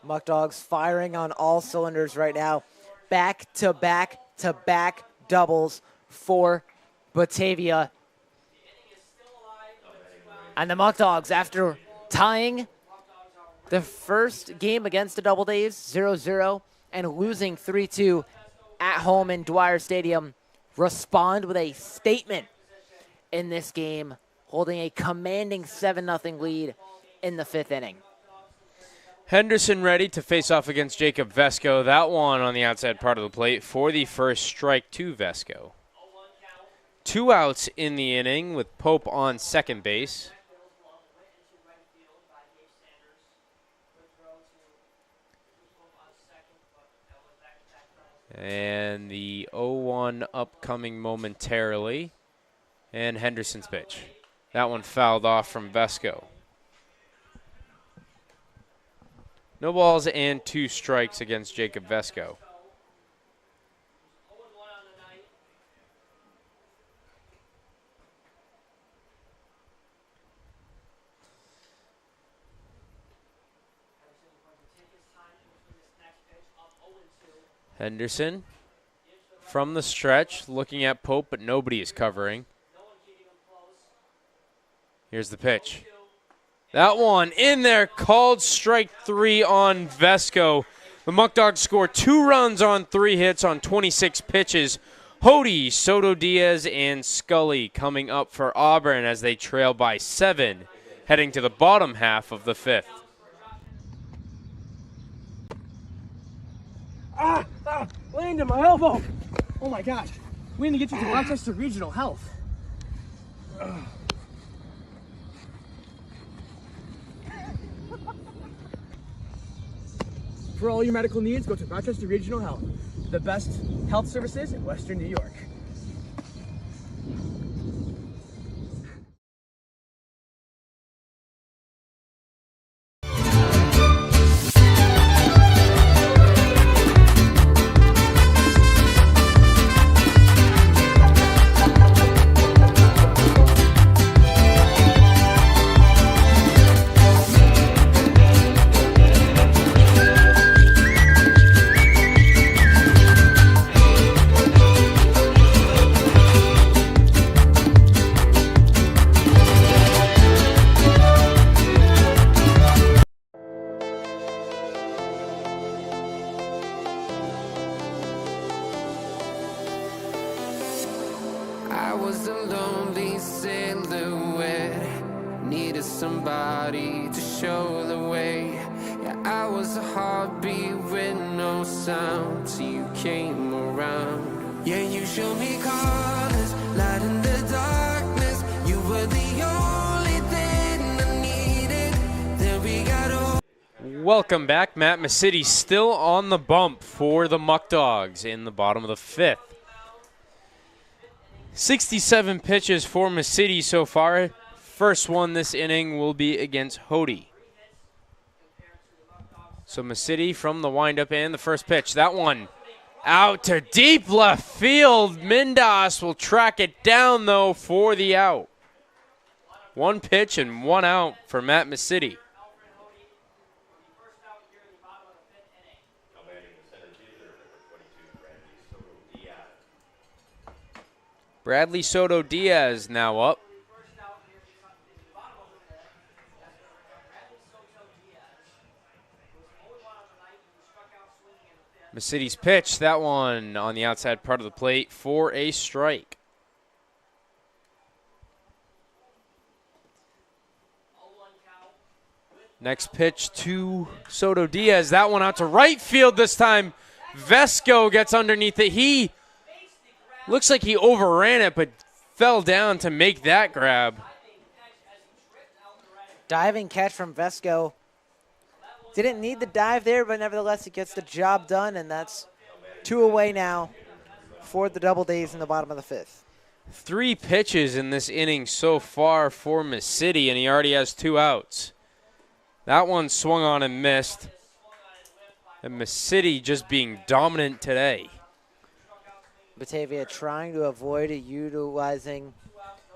Muckdogs firing on all cylinders right now. Back-to-back-to-back doubles for Batavia. And the Muckdogs, after tying the first game against the Doubledays 0-0 and losing 3-2 at home in Dwyer Stadium, respond with a statement in this game, holding a commanding 7-0 lead in the 5th inning. Henderson ready to face off against Jacob Vesco. That one on the outside part of the plate for the first strike to Vesco. 2 outs in the inning with Pope on second base. And the 0-1 upcoming momentarily. And Henderson's pitch. That one fouled off from Vesco. No balls and 2 strikes against Jacob Vesco. Henderson from the stretch, looking at Pope, but nobody is covering. Here's the pitch. That one in there, called strike 3 on Vesco. The Muckdogs score 2 runs on 3 hits on 26 pitches. Hody, Soto Diaz, and Scully coming up for Auburn as they trail by 7, heading to the bottom half of the 5th. Landon, my elbow. Oh my gosh. We need to get you to Rochester Regional Health. For all your medical needs, go to Rochester Regional Health, the best health services in Western New York. I was a lonely silhouette, needed somebody to show the way. Yeah, I was a heartbeat with no sound till you came around. Yeah, you showed me colors, light in the darkness. You were the only thing I needed. Then we got Welcome back. Matt Misiti still on the bump for the Muckdogs in the bottom of the 5th. 67 pitches for Misiti so far. First one this inning will be against Hody. So Misiti from the windup and the first pitch. That one out to deep left field. Mindas will track it down, though, for the out. One pitch and one out for Matt Misiti. Bradley Soto Diaz now up. Misiti's pitch, that one on the outside part of the plate for a strike. Next pitch to Soto Diaz. That one out to right field this time. Vesco gets underneath it. He looks like he overran it, but fell down to make that grab. Diving catch from Vesco. Didn't need the dive there, but nevertheless, it gets the job done, and that's 2 away now for the Doubledays in the bottom of the 5th. 3 pitches in this inning so far for Misiti, and he already has 2 outs. That one swung on and missed. And Misiti just being dominant today. Batavia trying to avoid utilizing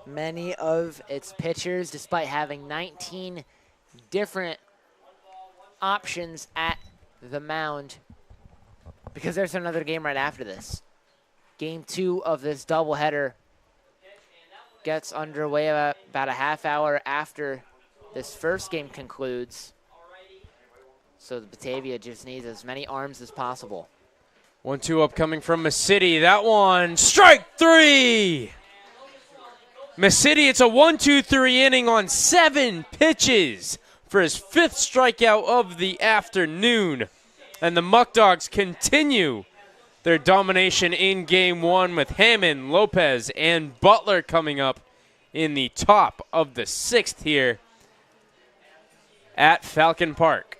many of its pitchers despite having 19 different options at the mound, because there's another game right after this. Game 2 of this doubleheader gets underway about a half hour after this first game concludes. So the Batavia just needs as many arms as possible. 1-2 upcoming from Misiti. That one, strike 3! Misiti, it's a 1-2-3 inning on 7 pitches for his 5th strikeout of the afternoon. And the Muckdogs continue their domination in Game 1 with Hammond, Lopez, and Butler coming up in the top of the 6th here at Falcon Park.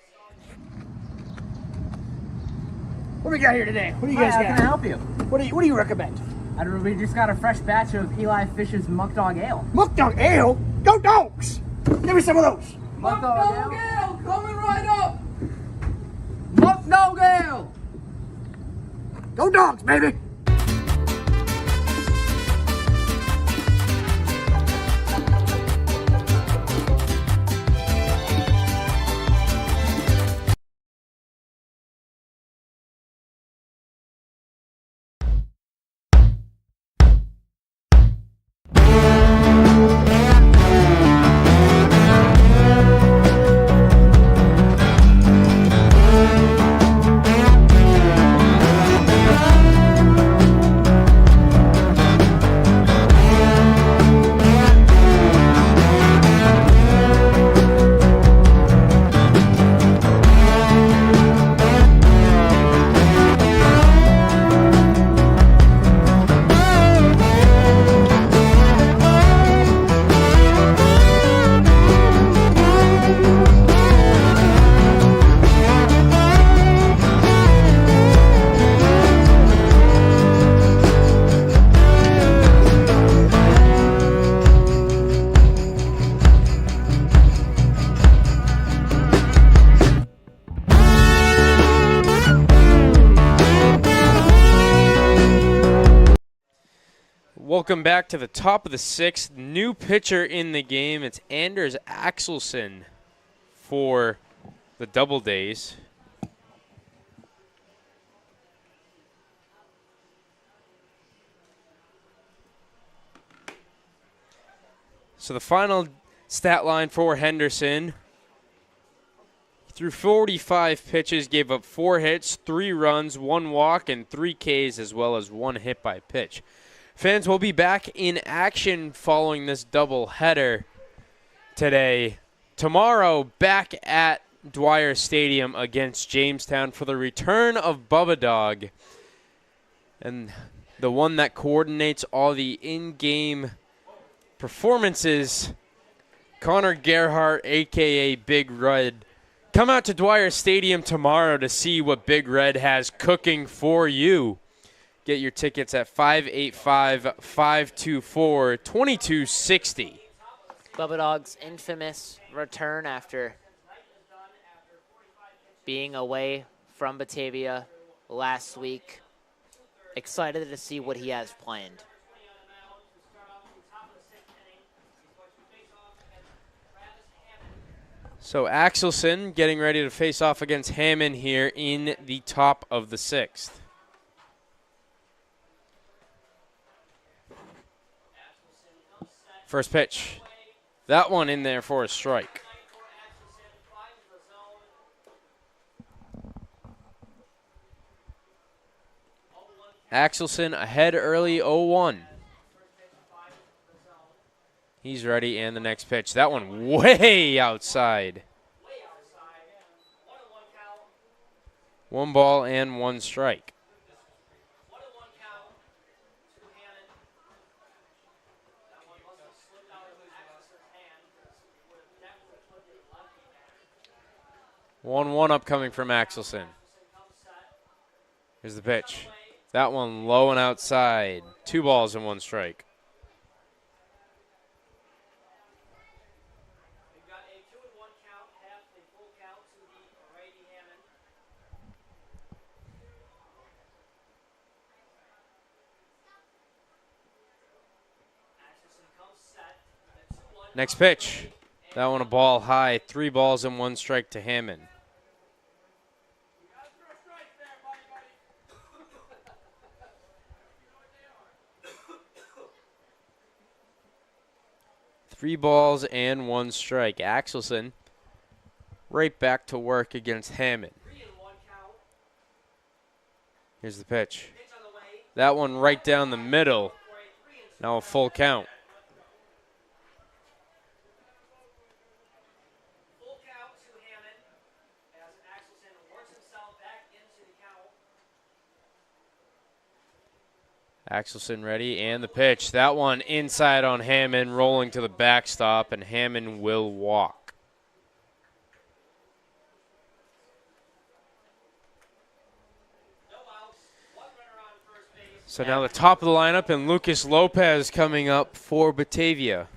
What do we got here today? What do you guys got? How can I help you? What do you recommend? I don't know, we just got a fresh batch of Eli Fish's Muckdog Ale. Muckdog Ale? Go Dogs! Give me some of those. Muckdog Ale coming right up! Muckdog Ale! Go Dogs, baby! Welcome back to the top of the 6th. New pitcher in the game. It's Anders Axelson for the Doubledays. So the final stat line for Henderson: he threw 45 pitches, gave up 4 hits, 3 runs, 1 walk, and 3 Ks, as well as 1 hit by pitch. Fans will be back in action following this doubleheader today. Tomorrow, back at Dwyer Stadium against Jamestown for the return of Bubba Dog, and the one that coordinates all the in-game performances, Connor Gerhart, a.k.a. Big Red. Come out to Dwyer Stadium tomorrow to see what Big Red has cooking for you. Get your tickets at 585-524-2260. Bubba Dog's infamous return after being away from Batavia last week. Excited to see what he has planned. So Axelson getting ready to face off against Hammond here in the top of the 6th. First pitch. That one in there for a strike. Axelson ahead early, 0-1. He's ready, and the next pitch. That one way outside. 1 ball and 1 strike. One upcoming from Axelson. Here's the pitch. That one low and outside. 2 balls and 1 strike. Next pitch. That one a ball high. 3 balls and 1 strike to Hammond. Three balls and 1 strike. Axelson right back to work against Hammond. Here's the pitch. That one right down the middle. Now a full count. Axelson ready, and the pitch. That one inside on Hammond, rolling to the backstop, and Hammond will walk. So now the top of the lineup, and Lucas Lopez coming up for Batavia.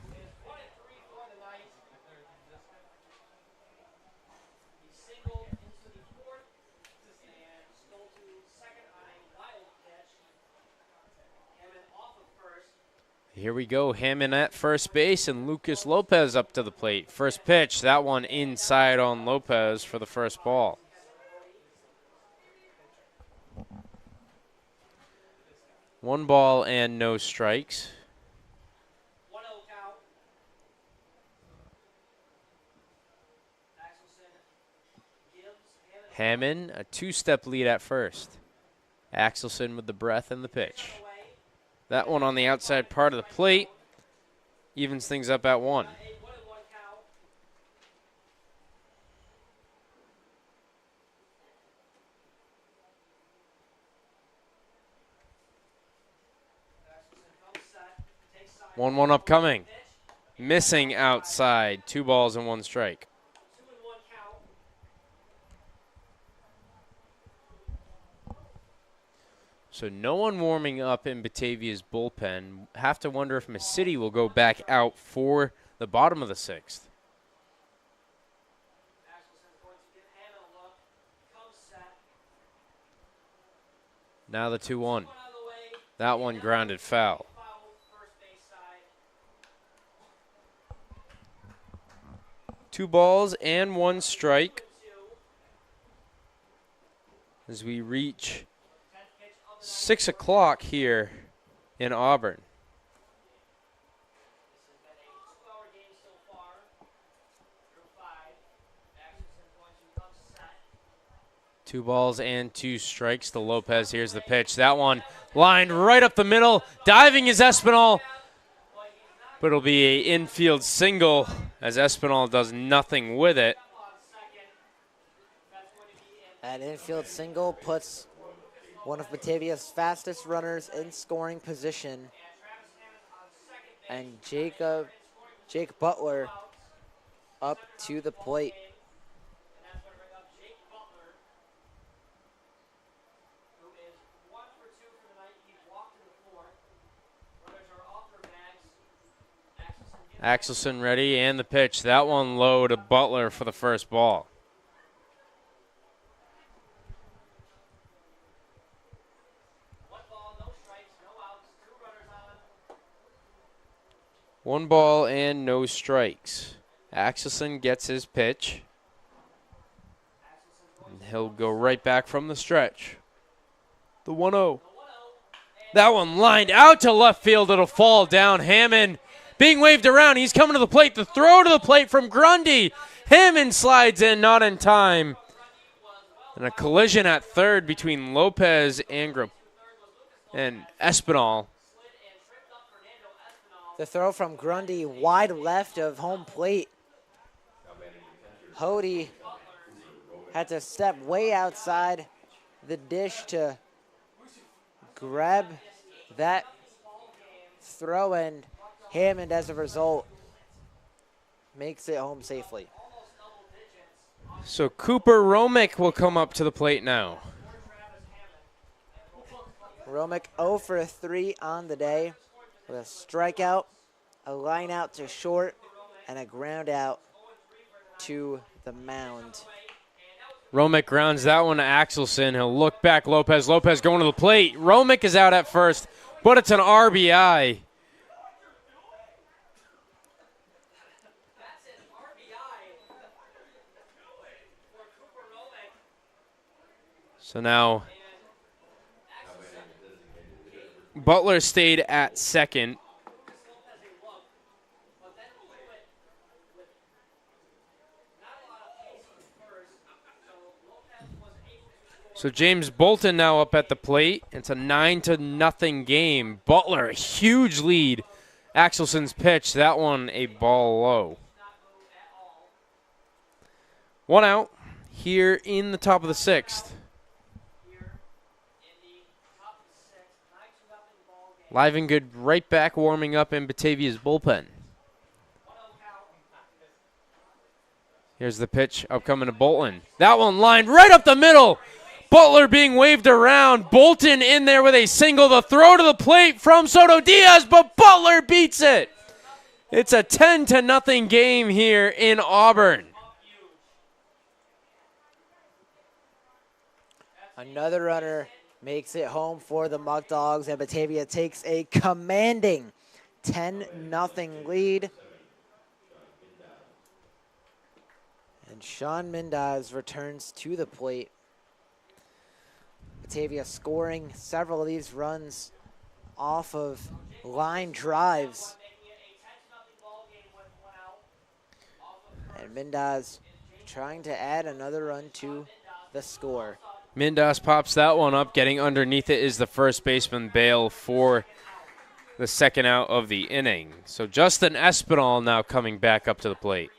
Here we go, Hammond at first base and Lucas Lopez up to the plate. First pitch, that one inside on Lopez for the first ball. One ball and no strikes. Hammond, a 2-step lead at first. Axelson with the breath and the pitch. That one on the outside part of the plate evens things up at 1. One upcoming. Missing outside. 2 balls and 1 strike. So no one warming up in Batavia's bullpen. Have to wonder if Misiti will go back out for the bottom of the 6th. Now the 2-1. That one grounded foul. Two balls and 1 strike as we reach 6 o'clock here in Auburn. Two balls and 2 strikes to Lopez. Here's the pitch. That one lined right up the middle. Diving is Espinal, but it'll be an infield single as Espinal does nothing with it. That infield single puts one of Batavia's fastest runners in scoring position. And Jake Butler up to the plate. Axelson ready, and the pitch. That one low to Butler for the first ball. One ball and no strikes. Axelson gets his pitch. And he'll go right back from the stretch. The 1-0. That one lined out to left field. It'll fall down. Hammond being waved around. He's coming to the plate. The throw to the plate from Grundy. Hammond slides in, not in time. And a collision at third between Lopez and Espinal. The throw from Grundy wide left of home plate. Hody had to step way outside the dish to grab that throw, and Hammond, as a result, makes it home safely. So Cooper Romick will come up to the plate now. Romick 0 for 3 on the day with a strikeout, a line out to short, and a ground out to the mound. Romick grounds that one to Axelson. He'll look back. Lopez going to the plate. Romick is out at first, but it's an RBI. So now Butler stayed at second. So James Bolton now up at the plate. It's a 9-0 game. Butler, a huge lead. Axelson's pitch, that one a ball low. 1 out here in the top of the 6th. Live and good right back warming up in Batavia's bullpen. Here's the pitch upcoming to Bolton. That one lined right up the middle. Butler being waved around. Bolton in there with a single. The throw to the plate from Soto Diaz, but Butler beats it. It's a 10-0 game here in Auburn. Another runner makes it home for the Muckdogs, and Batavia takes a commanding 10-0 lead. And Sean Mendez returns to the plate. Batavia scoring several of these runs off of line drives. And Mendez trying to add another run to the score. Mendez pops that one up. Getting underneath it is the first baseman, Bale, for the second out of the inning. So Justin Espinal now coming back up to the plate.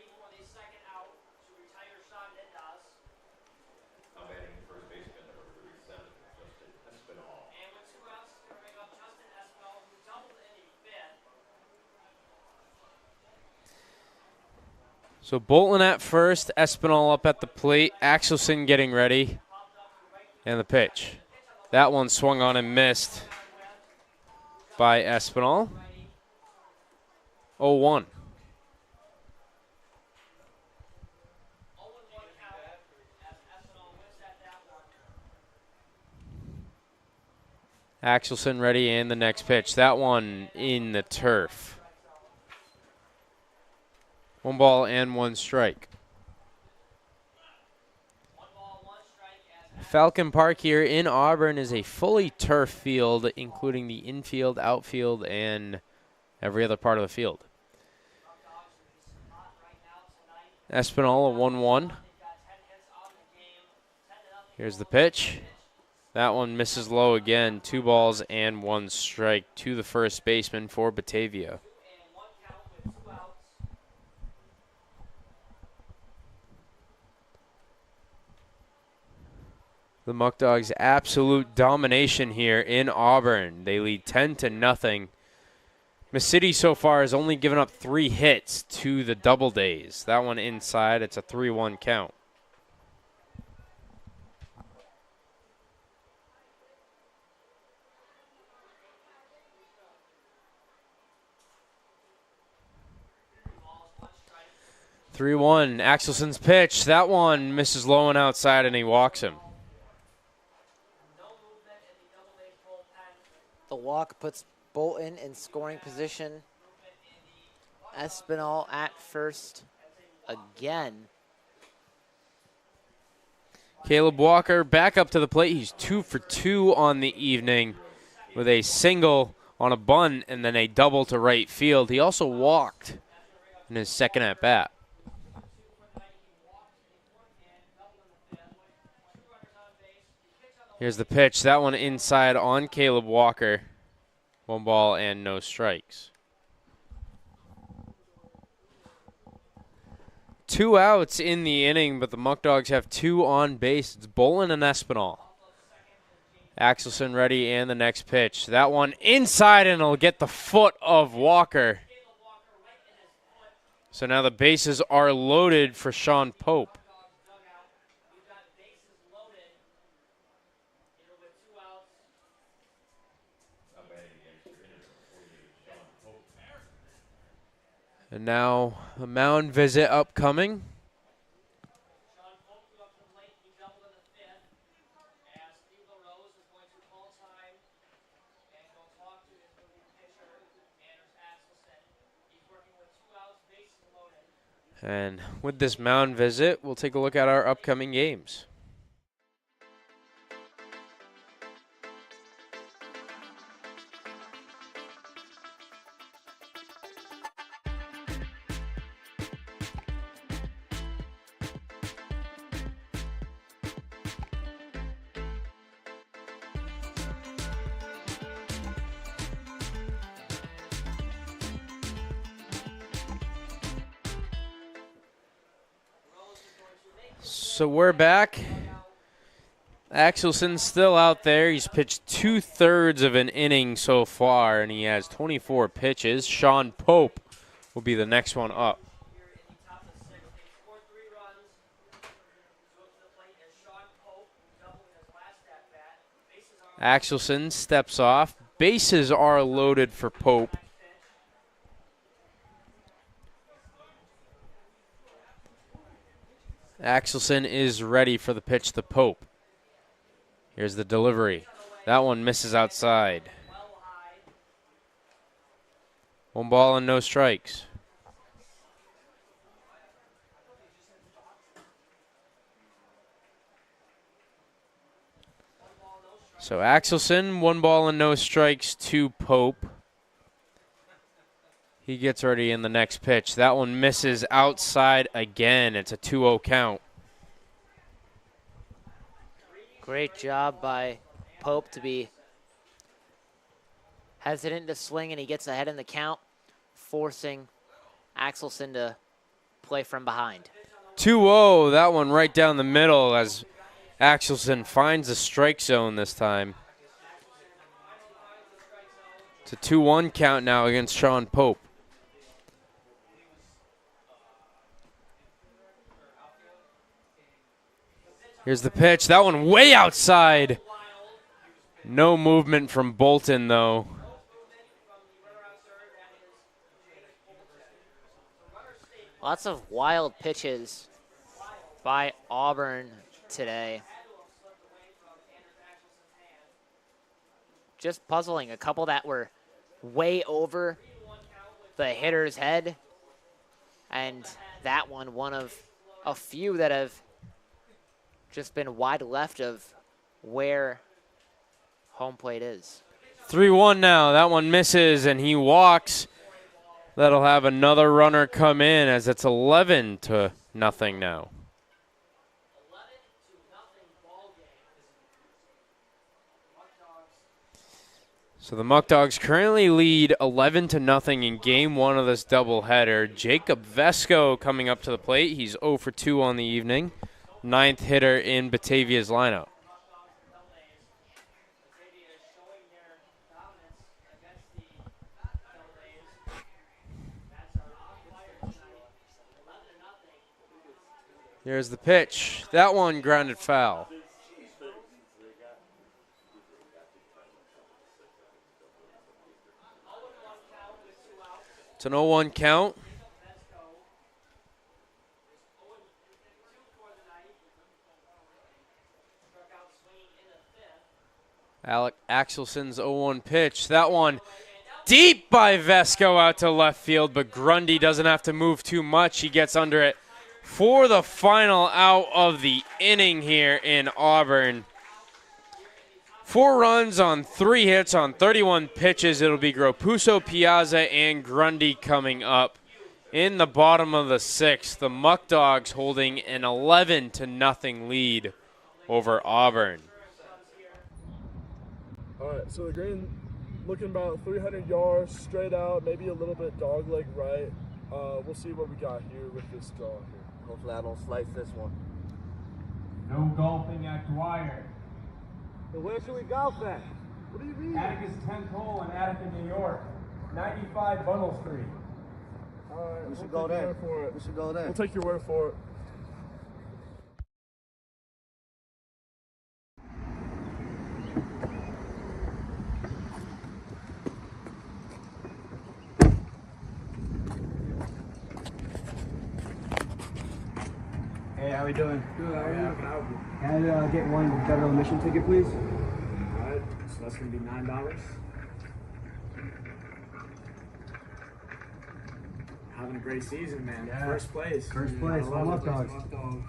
So Bolton at first, Espinal up at the plate, Axelson getting ready, and the pitch. That one swung on and missed by Espinal. 0-1. Axelson ready, and the next pitch. That one in the turf. 1 ball and 1 strike. Falcon Park here in Auburn is a fully turf field, including the infield, outfield, and every other part of the field. Espinal, a 1-1. Here's the pitch. That one misses low again. 2 balls and 1 strike to the first baseman for Batavia. The Muckdogs' absolute domination here in Auburn. They lead 10-0. Misiti so far has only given up 3 hits to the Doubledays. That one inside, it's a 3-1 count. Axelson's pitch. That one misses low and outside, and he walks him. The walk puts Bolton in scoring position. Espinal at first again. Caleb Walker back up to the plate. He's 2 for 2 on the evening with a single on a bunt and then a double to right field. He also walked in his second at bat. Here's the pitch. That one inside on Caleb Walker. 1 ball and no strikes. 2 outs in the inning, but the Muckdogs have 2 on base. It's Bolin and Espinal. Axelson ready and the next pitch. That one inside and it'll get the foot of Walker. So now the bases are loaded for Sean Pope. And now a mound visit upcoming. And with this mound visit, we'll take a look at our upcoming games. So we're back. Axelson's still out there. He's pitched 2/3 of an inning so far, and he has 24 pitches. Sean Pope will be the next one up. Axelson steps off. Bases are loaded for Pope. Axelson is ready for the pitch to Pope. Here's the delivery. That one misses outside. 1 ball and no strikes. So Axelson, 1 ball and no strikes to Pope. He gets ready in the next pitch. That one misses outside again. It's a 2-0 count. Great job by Pope to be hesitant to swing, and he gets ahead in the count, forcing Axelson to play from behind. 2-0, that one right down the middle as Axelson finds the strike zone this time. It's a 2-1 count now against Sean Pope. Here's the pitch. That one way outside. No movement from Bolton, though. Lots of wild pitches by Auburn today. Just puzzling. A couple that were way over the hitter's head. And that one of a few that have just been wide left of where home plate is. 3-1 now. That one misses, and he walks. That'll have another runner come in as it's 11-0 now. So the Muckdogs currently lead 11-0 in game 1 of this doubleheader. Jacob Vesco coming up to the plate. He's 0 for 2 on the evening. 9th hitter in Batavia's lineup. Here's the pitch. That one grounded foul. It's an 0-1 count. Alec Axelson's 0-1 pitch. That one deep by Vesco out to left field, but Grundy doesn't have to move too much. He gets under it for the final out of the inning here in Auburn. 4 runs on 3 hits on 31 pitches. It'll be Gropuso, Piazza, and Grundy coming up in the bottom of the 6th. The Muckdogs holding an 11-0 lead over Auburn. All right, so the green looking about 300 yards straight out, maybe a little bit dog leg right. We'll see what we got here with this draw here. Hopefully I don't slice this one. No golfing at Dwyer. So where should we golf at? What do you mean? Atticus 10th hole in Attica, New York. 95 Bundle Street. All right, We should go there. We should go there. We'll take your word for it. Hey, how we doing? Good, how are you? Can I get one federal admission ticket, please? Alright, so that's going to be $9. Having a great season, man. Yeah. First place. First place. I love it. Muckdogs.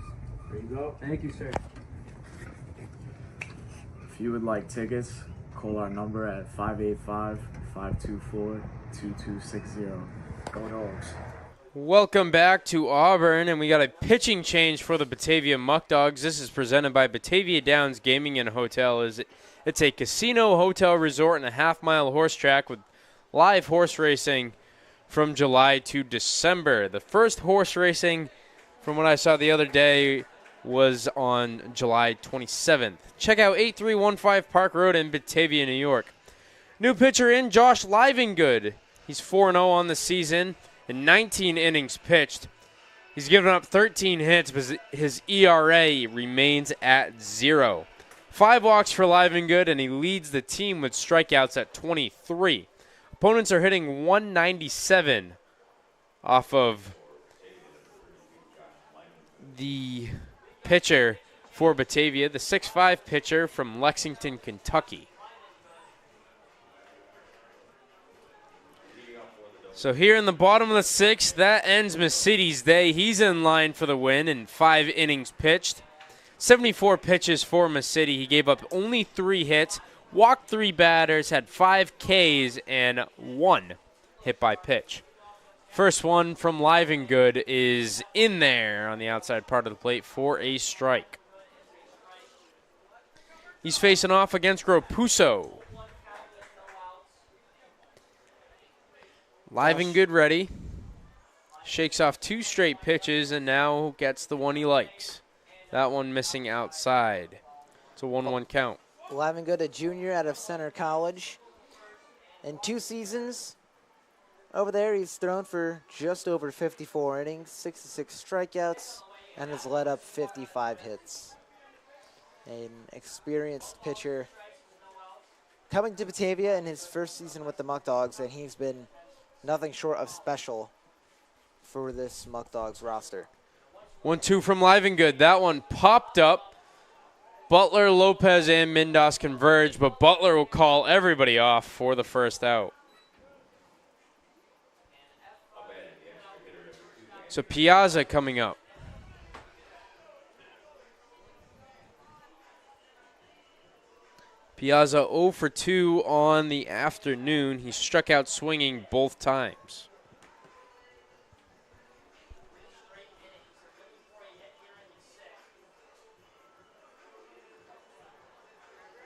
There you go. Thank you, sir. If you would like tickets, call our number at 585-524-2260. Go Dogs. Welcome back to Auburn, and we got a pitching change for the Batavia Muckdogs. This is presented by Batavia Downs Gaming and Hotel. It's a casino, hotel, resort, and a half-mile horse track with live horse racing from July to December. The first horse racing, from what I saw the other day, was on July 27th. Check out 8315 Park Road in Batavia, New York. New pitcher in, Josh Livingood. He's 4-0 on the season. In 19 innings pitched. He's given up 13 hits, but his ERA remains at 0. 5 walks for Livingood, and he leads the team with strikeouts at 23. Opponents are hitting 197 off of the pitcher for Batavia, the 6'5 pitcher from Lexington, Kentucky. So here in the bottom of the 6th, that ends Misiti's day. He's in line for the win in 5 innings pitched. 74 pitches for Misiti. He gave up only 3 hits, walked 3 batters, had 5 Ks, and 1 hit by pitch. First one from Livingood is in there on the outside part of the plate for a strike. He's facing off against Gropuso. Livingood ready. Shakes off 2 straight pitches and now gets the one he likes. That one missing outside. It's a 1-1 count. Livingood, a junior out of Center College. In 2 seasons over there, he's thrown for just over 54 innings, 66 strikeouts, and has led up 55 hits. An experienced pitcher coming to Batavia in his first season with the Muckdogs, and he's been nothing short of special for this Muckdogs roster. 1-2 from Livingood. That one popped up. Butler, Lopez, and Mindas converge, but Butler will call everybody off for the first out. So Piazza coming up. Piazza 0 for 2 on the afternoon. He struck out swinging both times.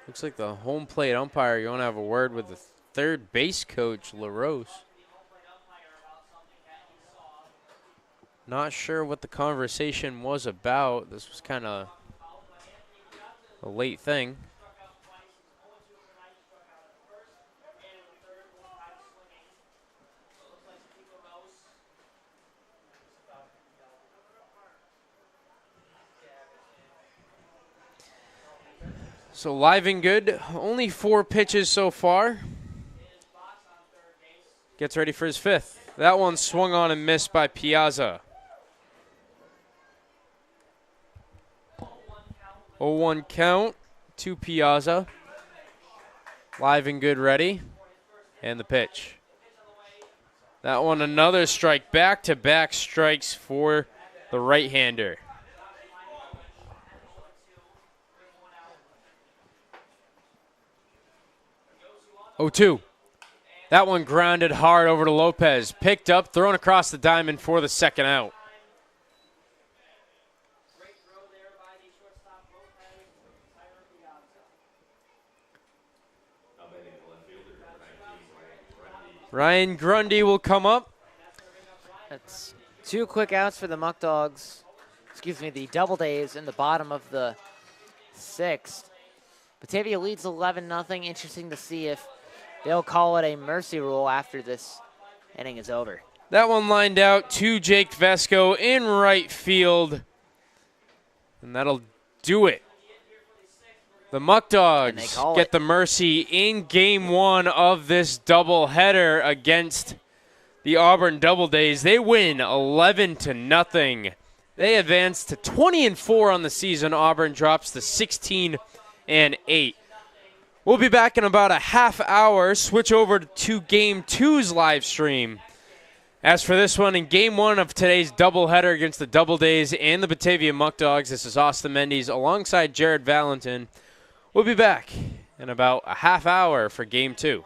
Looks like the home plate umpire, you want to have a word with the third base coach, LaRose. Not sure what the conversation was about. This was kind of a late thing. So live and good, only 4 pitches so far. Gets ready for his 5th. That one swung on and missed by Piazza. 0-1 count to Piazza. Live and good ready. And the pitch. That one another strike. Back-to-back strikes for the right-hander. 0-2. That one grounded hard over to Lopez. Picked up, thrown across the diamond for the second out. Ryan Grundy will come up. That's 2 quick outs for the Muckdogs. Excuse me, the Doubledays in the bottom of the 6th. Batavia leads 11-0. Interesting to see if they'll call it a mercy rule after this inning is over. That one lined out to Jake Vesco in right field. And that'll do it. The Muckdogs get the mercy in Game 1 of this doubleheader against the Auburn Doubledays. They win 11-0. They advance to 20-4 on the season. Auburn drops to 16-8. We'll be back in about a half hour. Switch over to Game 2's live stream. As for this one, in Game 1 of today's doubleheader against the Doubledays and the Batavia Muckdogs, this is Austin Mendes alongside Jared Valentin. We'll be back in about a half hour for Game 2.